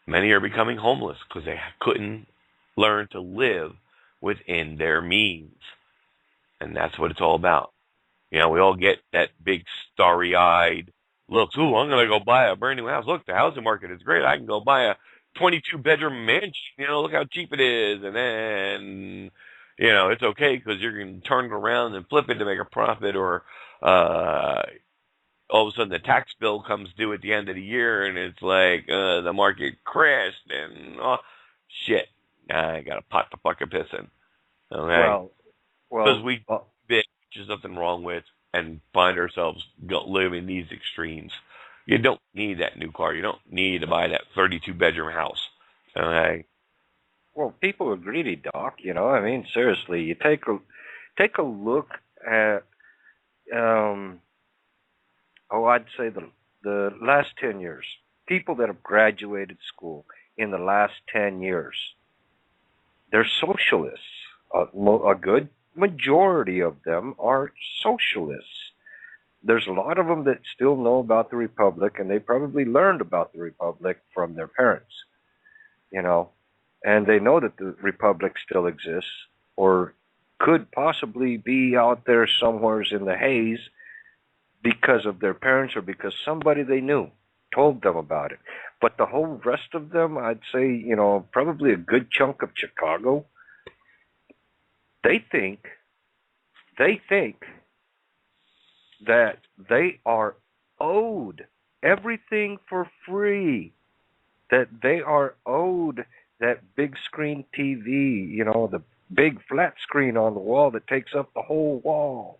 S1: Many are becoming homeless because they couldn't learn to live within their means. And that's what it's all about. You know, we all get that big starry-eyed look. Ooh, I'm going to go buy a brand new house. Look, the housing market is great. I can go buy a 22-bedroom mansion. You know, look how cheap it is. And then, you know, it's okay because you're going to turn it around and flip it to make a profit. Or all of a sudden the tax bill comes due at the end of the year and it's like the market crashed and, oh, shit. I got a pot to fucking piss in. Okay?
S3: Well,
S1: because we bitch, there's nothing wrong with, and find ourselves living these extremes. You don't need that new car. You don't need to buy that 32-bedroom house. Okay?
S3: Well, people are greedy, Doc. You know, I mean, seriously, you take a look at, I'd say the last 10 years. People that have graduated school in the last 10 years, they're socialists. A good majority of them are socialists. There's a lot of them that still know about the Republic, and they probably learned about the Republic from their parents, you know, and they know that the Republic still exists or could possibly be out there somewhere in the haze because of their parents or because somebody they knew told them about it. But the whole rest of them, I'd say, you know, probably a good chunk of Chicago, they think that they are owed everything for free, that they are owed that big screen TV, you know, the big flat screen on the wall that takes up the whole wall.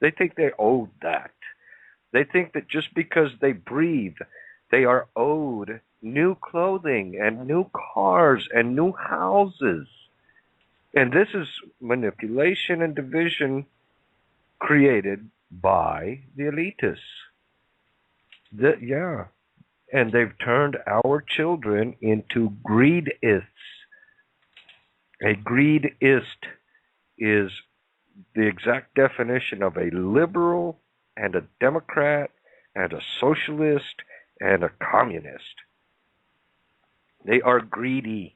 S3: They think they're owed that. They think that just because they breathe, they are owed new clothing and new cars and new houses. And this is manipulation and division created by the elitists. And they've turned our children into greedists. A greedist is the exact definition of a liberal and a Democrat and a socialist and a communist. They are greedy.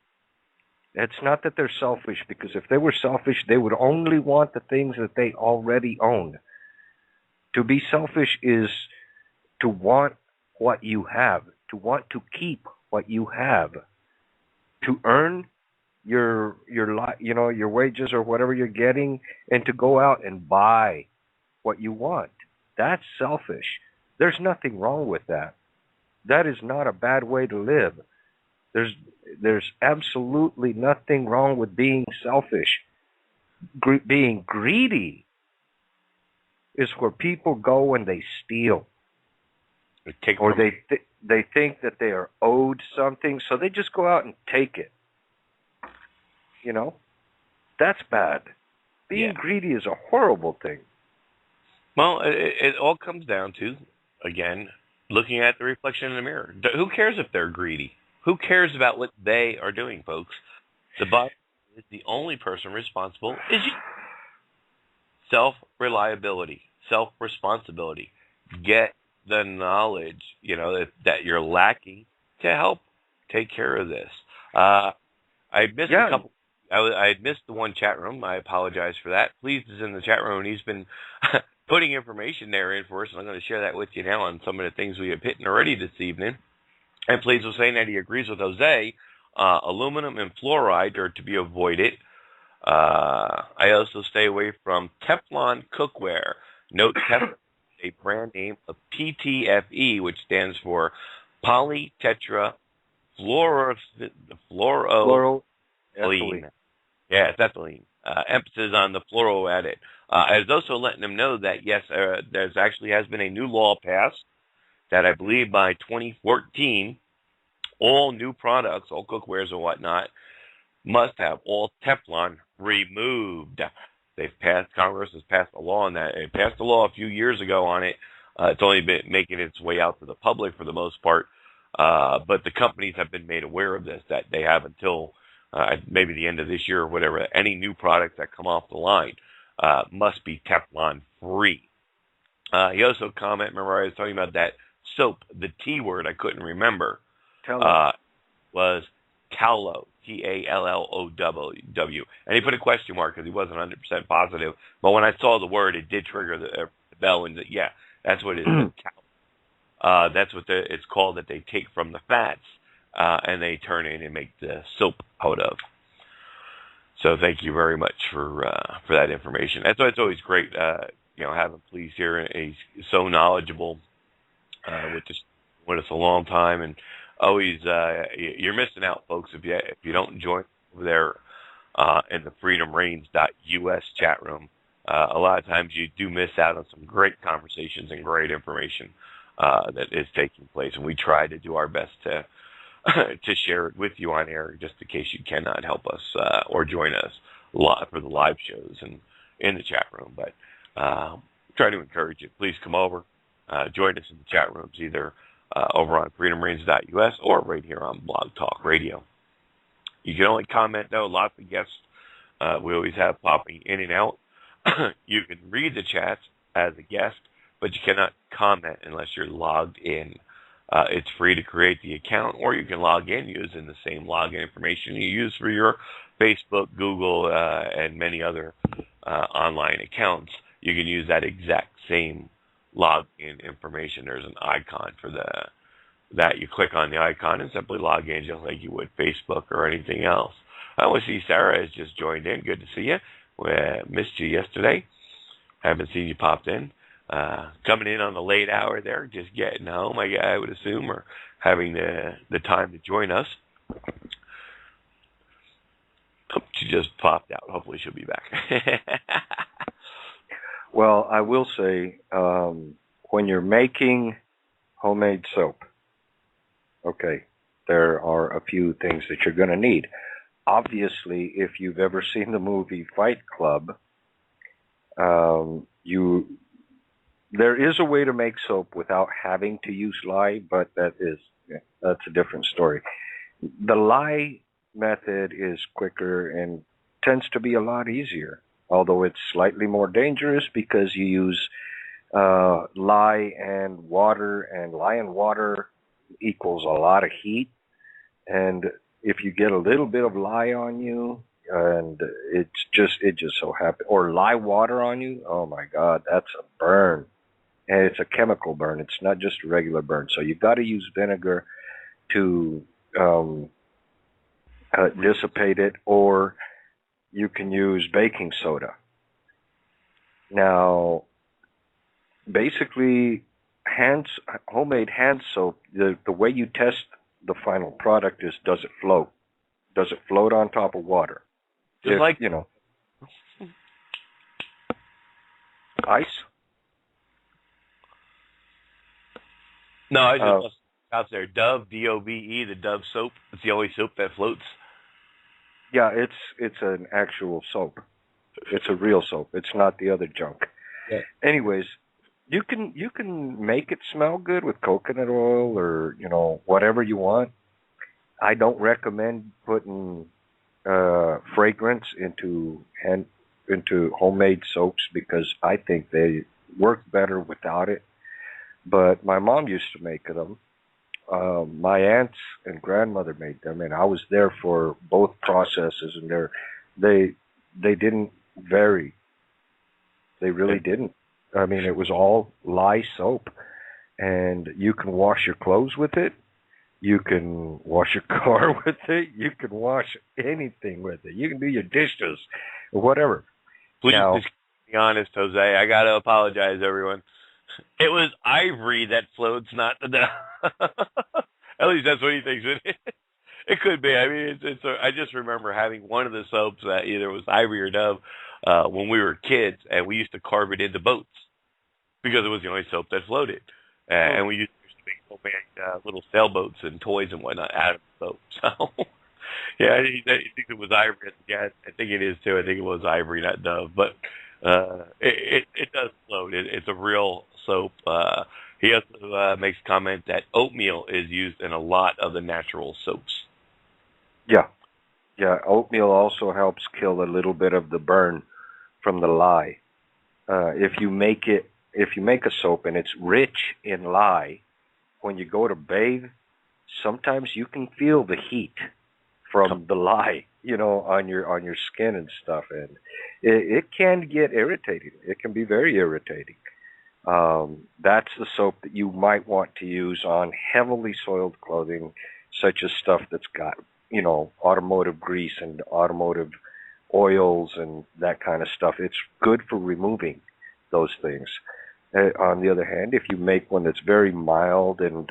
S3: It's not that they're selfish, because if they were selfish, they would only want the things that they already own. To be selfish is to want what you have, to want to keep what you have, to earn your wages or whatever you're getting, and to go out and buy what you want. That's selfish. There's nothing wrong with that. That is not a bad way to live. There's absolutely nothing wrong with being selfish. Being greedy is where people go and they steal, or they think that they are owed something, so they just go out and take it. You know, that's bad. Being greedy is a horrible thing.
S1: Well, it all comes down to, again, looking at the reflection in the mirror. Who cares if they're greedy? Who cares about what they are doing, folks? The bottom is the only person responsible is you. Self-reliability, self-responsibility. Get the knowledge, that you're lacking to help take care of this. I missed a couple. I had missed the one chat room. I apologize for that. Please is in the chat room, and he's been putting information there in for us, and I'm going to share that with you now on some of the things we have hit already this evening. And Please was saying that he agrees with Jose. Aluminum and fluoride are to be avoided. I also stay away from Teflon cookware. Note Teflon is a brand name of PTFE, which stands for polytetra fluoroethylene. Yeah, it's ethylene. Emphasis on the fluoro added. I was also letting them know that, yes, there's actually has been a new law passed that I believe by 2014, all new products, all cookwares and whatnot, must have all Teflon removed. Congress has passed a law on that. It passed a law a few years ago on it. It's only been making its way out to the public for the most part. But the companies have been made aware of this, that they have until maybe the end of this year or whatever. Any new products that come off the line must be Teflon free. He also commented, remember I was talking about that soap, the T word I couldn't remember, was tallow, Tallow. And he put a question mark because he wasn't 100% positive. But when I saw the word, it did trigger the bell, and yeah, that's what it is. Tallow. That's what it's called, that they take from the fats and they turn in and make the soap out of. So thank you very much for that information. That's why it's always great, having Please here. He's so knowledgeable with us a long time, and always you're missing out, folks, if you don't join over there in the freedomreigns.us chat room. A lot of times you do miss out on some great conversations and great information that is taking place, and we try to do our best to share it with you on air, just in case you cannot help us or join us for the live shows and in the chat room. But try to encourage you. Please come over, join us in the chat rooms, either over on freedomreigns.us or right here on Blog Talk Radio. You can only comment, though. Lots of guests we always have popping in and out. You can read the chats as a guest, but you cannot comment unless you're logged in. It's free to create the account, or you can log in using the same login information you use for your Facebook, Google, and many other online accounts. You can use that exact same login information. There's an icon for that. You click on the icon and simply log in just like you would Facebook or anything else. I want to see Sarah has just joined in. Good to see you. We missed you yesterday. Haven't seen you popped in. Coming in on the late hour there, just getting home, I would assume, or having the time to join us. Oh, she just popped out. Hopefully she'll be back.
S3: Well, I will say, when you're making homemade soap, okay, there are a few things that you're going to need. Obviously, if you've ever seen the movie Fight Club, there is a way to make soap without having to use lye, but that's a different story. The lye method is quicker and tends to be a lot easier, although it's slightly more dangerous because you use lye and water, and lye and water equals a lot of heat. And if you get a little bit of lye on you, and it just so happens, or lye water on you, oh my God, that's a burn. And it's a chemical burn. It's not just a regular burn. So you've got to use vinegar to dissipate it, or you can use baking soda. Now, basically, homemade hand soap, the way you test the final product is, does it float? Does it float on top of water?
S1: Just
S3: ice?
S1: No, I just out there. Dove, D-O-V-E, the Dove soap. It's the only soap that floats.
S3: Yeah, it's an actual soap. It's a real soap. It's not the other junk.
S1: Yeah.
S3: Anyways, you can make it smell good with coconut oil or whatever you want. I don't recommend putting fragrance into homemade soaps because I think they work better without it. But my mom used to make them. My aunts and grandmother made them, and I was there for both processes, and they didn't vary. They really didn't. I mean, it was all lye soap, and you can wash your clothes with it. You can wash your car with it. You can wash anything with it. You can do your dishes, or whatever.
S1: Please,
S3: Now,
S1: just be honest, Jose. I got to apologize, everyone. It was ivory that floats, not the dove. At least that's what he thinks it is. It could be. I mean, I just remember having one of the soaps that either was ivory or dove when we were kids, and we used to carve it into boats because it was the only soap that floated. And we used to make homemade little sailboats and toys and whatnot out of the soap. So, yeah, I think it was ivory. Yeah, I think it is too. I think it was ivory, not dove. But it does float. It's a real soap. He also makes comment that oatmeal is used in a lot of the natural soaps.
S3: yeah, oatmeal also helps kill a little bit of the burn from the lye. If you make a soap and it's rich in lye, when you go to bathe, sometimes you can feel the heat from the lye, on your skin and stuff, and it can get irritating. It can be very irritating. That's the soap that you might want to use on heavily soiled clothing, such as stuff that's got, automotive grease and automotive oils and that kind of stuff. It's good for removing those things. On the other hand, if you make one that's very mild and,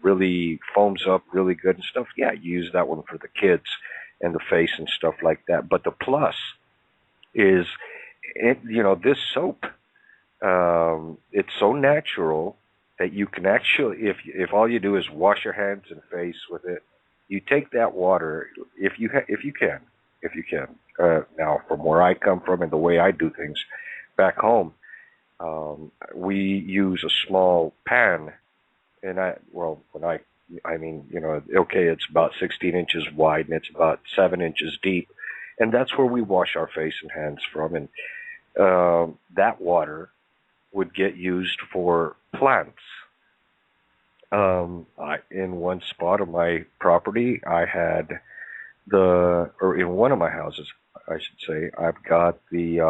S3: really foams up really good and stuff, yeah, use that one for the kids and the face and stuff like that. But the plus is, this soap, it's so natural that you can actually, if all you do is wash your hands and face with it, you take that water, if you can. Now, from where I come from and the way I do things back home, we use a small pan, and it's about 16 inches wide and it's about 7 inches deep, and that's where we wash our face and hands from, and that water would get used for plants. In one spot of my property, I had in one of my houses, I should say, I've got the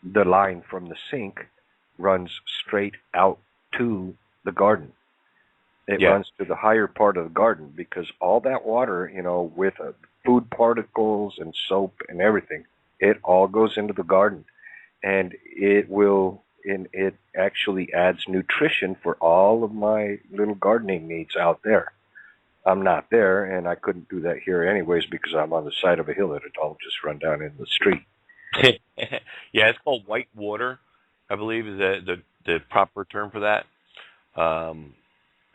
S3: line from the sink runs straight out to the garden. It runs to the higher part of the garden because all that water, with food particles and soap and everything, it all goes into the garden, and it actually adds nutrition for all of my little gardening needs out there. I'm not there, and I couldn't do that here anyways because I'm on the side of a hill that it all just run down in the street.
S1: Yeah, it's called white water, I believe is the proper term for that.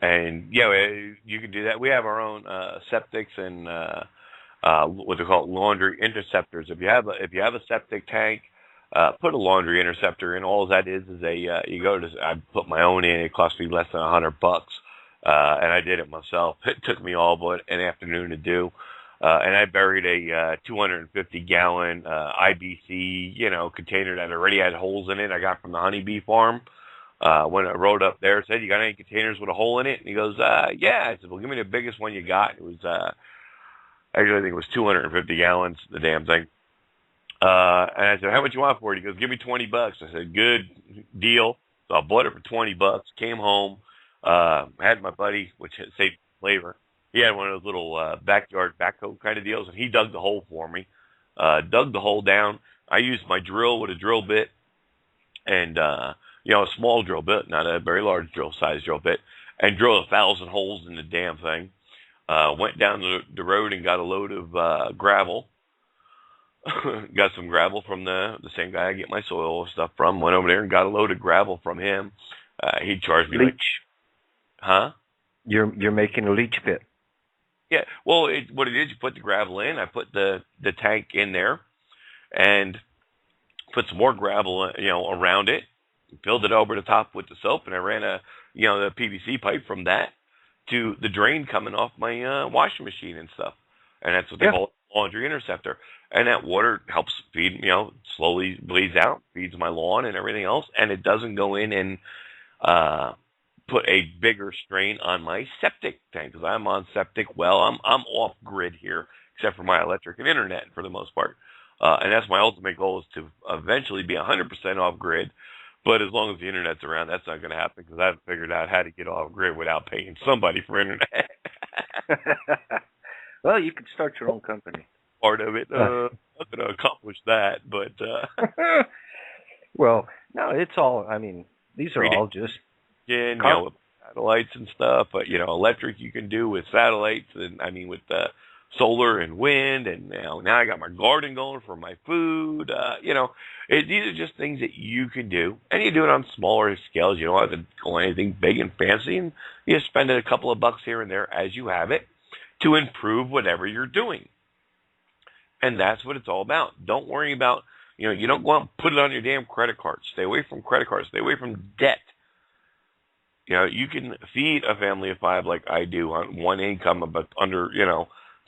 S1: And yeah, you can do that. We have our own septics and what they call laundry interceptors. If you have a septic tank, put a laundry interceptor in. All that is I put my own in. It cost me less than $100, and I did it myself. It took me all but an afternoon to do. And I buried a 250-gallon IBC, container that already had holes in it. I got from the honeybee farm. When I rode up there, said, "You got any containers with a hole in it?" And he goes, "Yeah." I said, "Well, give me the biggest one you got." It was actually, I think it was 250 gallons, the damn thing. And I said, "How much you want for it?" He goes, "Give me $20." I said, "Good deal." So I bought it for $20. Came home, had my buddy, which saved flavor. He had one of those little backyard backhoe kind of deals, and he dug the hole for me. Dug the hole down. I used my drill with a drill bit, and a small drill bit, not a very large size drill bit, and drilled 1,000 holes in the damn thing. Went down the road and got a load of gravel. Got some gravel from the same guy I get my soil stuff from. Went over there and got a load of gravel from him. He charged me
S3: leach.
S1: Huh?
S3: You're making a leach pit.
S1: Yeah, well, what it is, you put the gravel in. I put the tank in there, and put some more gravel, around it. Filled it over the top with the soap, and I ran the PVC pipe from that to the drain coming off my washing machine and stuff. And that's what they call laundry interceptor. And that water helps feed, slowly bleeds out, feeds my lawn and everything else, and it doesn't go in and put a bigger strain on my septic tank, because I'm on septic well. I'm off grid here, except for my electric and internet for the most part. And that's my ultimate goal, is to eventually be 100% off grid. But as long as the internet's around, that's not going to happen, because I've figured out how to get off grid without paying somebody for internet.
S3: Well, you could start your own company.
S1: Part of it. I'm going to accomplish that, but...
S3: Well, no, it's all, I mean, these are all just...
S1: with satellites and stuff, but, electric you can do with satellites, and, with solar and wind, and now I got my garden going for my food. These are just things that you can do, and you do it on smaller scales. You don't have to go anything big and fancy, and you spend a couple of bucks here and there as you have it to improve whatever you're doing. And that's what it's all about. Don't worry about, you don't go out and put it on your damn credit card. Stay away from credit cards. Stay away from debt. You can feed a family of 5 like I do on one income of under,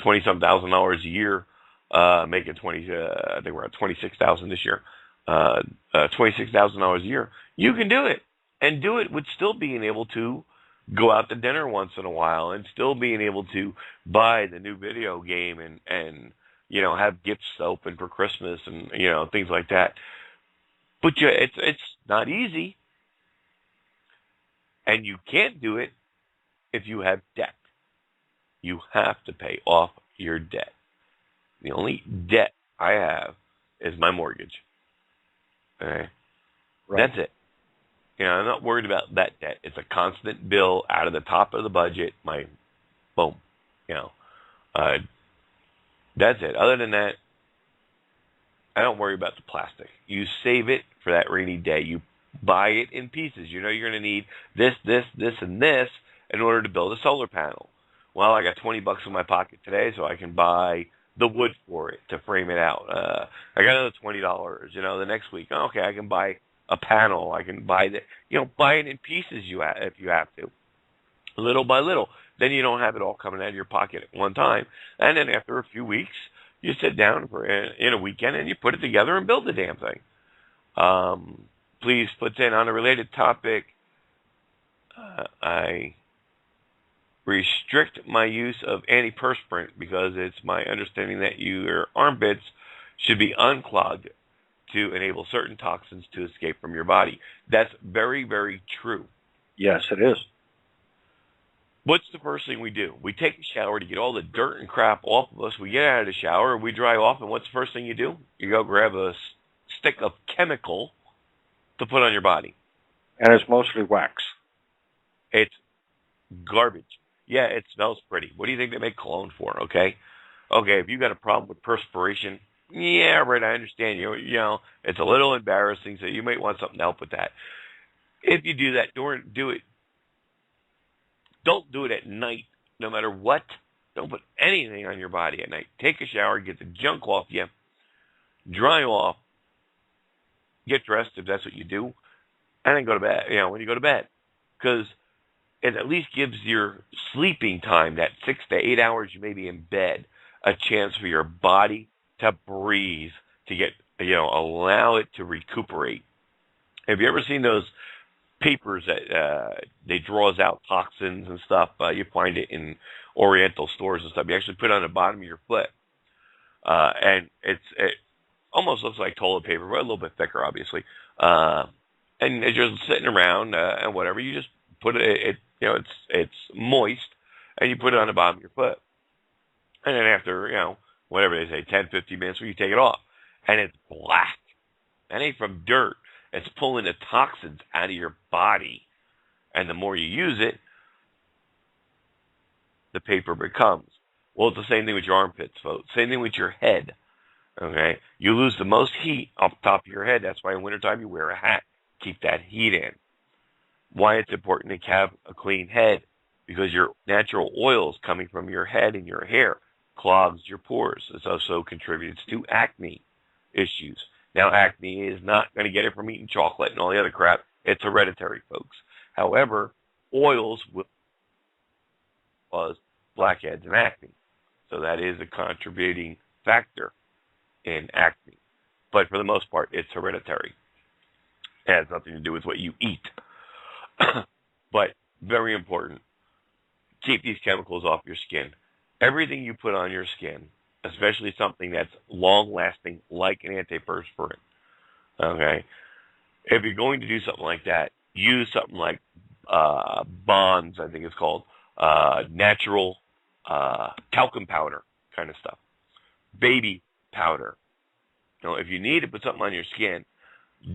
S1: $20-some thousand a year, making I think we're at $26,000 this year, $26,000 a year. You can do it, and do it with still being able to go out to dinner once in a while, and still being able to buy the new video game and have gifts open for Christmas and, things like that. But it's not easy. And you can't do it if you have debt. You have to pay off your debt. The only debt I have is my mortgage. Okay? Right. That's it. I'm not worried about that debt. It's a constant bill out of the top of the budget. Boom. That's it. Other than that, I don't worry about the plastic. You save it for that rainy day. You buy it in pieces. You're going to need this, and this in order to build a solar panel. Well, I got $20 in my pocket today, so I can buy the wood for it to frame it out. I got another $20. The next week, okay, I can buy a panel. I can buy buy it in pieces. If you have to, little by little. Then you don't have it all coming out of your pocket at one time. And then after a few weeks, you sit down in a weekend and you put it together and build the damn thing. Please put in on a related topic. I restrict my use of antiperspirant because it's my understanding that your armpits should be unclogged to enable certain toxins to escape from your body. That's very, very true.
S3: Yes, it is.
S1: What's the first thing we do? We take a shower to get all the dirt and crap off of us. We get out of the shower, we dry off, and what's the first thing you do? You go grab a stick of chemical to put on your body.
S3: And it's mostly wax.
S1: It's garbage. Yeah, it smells pretty. What do you think they make cologne for, okay? Okay, if you got a problem with perspiration, yeah, right, I understand. It's a little embarrassing, so you might want something to help with that. If you do that, do it. Don't do it at night, no matter what. Don't put anything on your body at night. Take a shower, get the junk off you, dry off, get dressed if that's what you do, and then go to bed, when you go to bed. Because it at least gives your sleeping time, that 6 to 8 hours you may be in bed, a chance for your body to breathe, to get, allow it to recuperate. Have you ever seen those papers that they draws out toxins and stuff? You find it in Oriental stores and stuff. You actually put it on the bottom of your foot. And it almost looks like toilet paper, but a little bit thicker, obviously. And it's just sitting around and whatever. You just put it, it's moist, and you put it on the bottom of your foot. And then after, whatever they say, 10, 15 minutes, you take it off. And it's black. That ain't from dirt. It's pulling the toxins out of your body. And the more you use it, the paper becomes. Well, it's the same thing with your armpits, folks. Same thing with your head. Okay? You lose the most heat off the top of your head. That's why in wintertime you wear a hat. Keep that heat in. Why it's important to have a clean head. Because your natural oils coming from your head and your hair clogs your pores. It also contributes to acne issues. Now, acne is not going to get it from eating chocolate and all the other crap. It's hereditary, folks. However, oils will cause blackheads and acne. So that is a contributing factor in acne. But for the most part, it's hereditary. It has nothing to do with what you eat. But very important, keep these chemicals off your skin. Everything you put on your skin, especially something that's long-lasting, like an antiperspirant, okay? If you're going to do something like that, use something like Bonds, I think it's called, natural talcum powder kind of stuff, baby powder. You know, if you need to put something on your skin,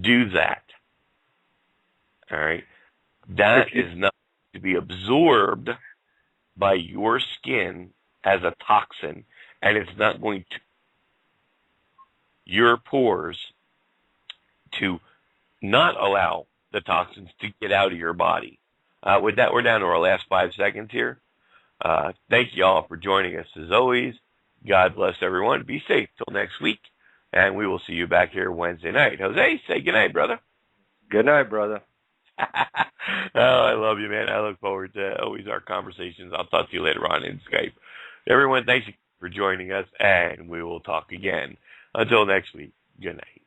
S1: do that. All right? That is not to be absorbed by your skin as a toxin, and it's not going to your pores to not allow the toxins to get out of your body. With that, we're down to our last 5 seconds here. Thank you all for joining us as always. God bless everyone. Be safe till next week, and we will see you back here Wednesday night. Jose, say good night, brother.
S3: Good night, brother.
S1: Oh, I love you, man. I look forward to always our conversations. I'll talk to you later on in Skype. Everyone, thanks for joining us, and we will talk again. Until next week, good night.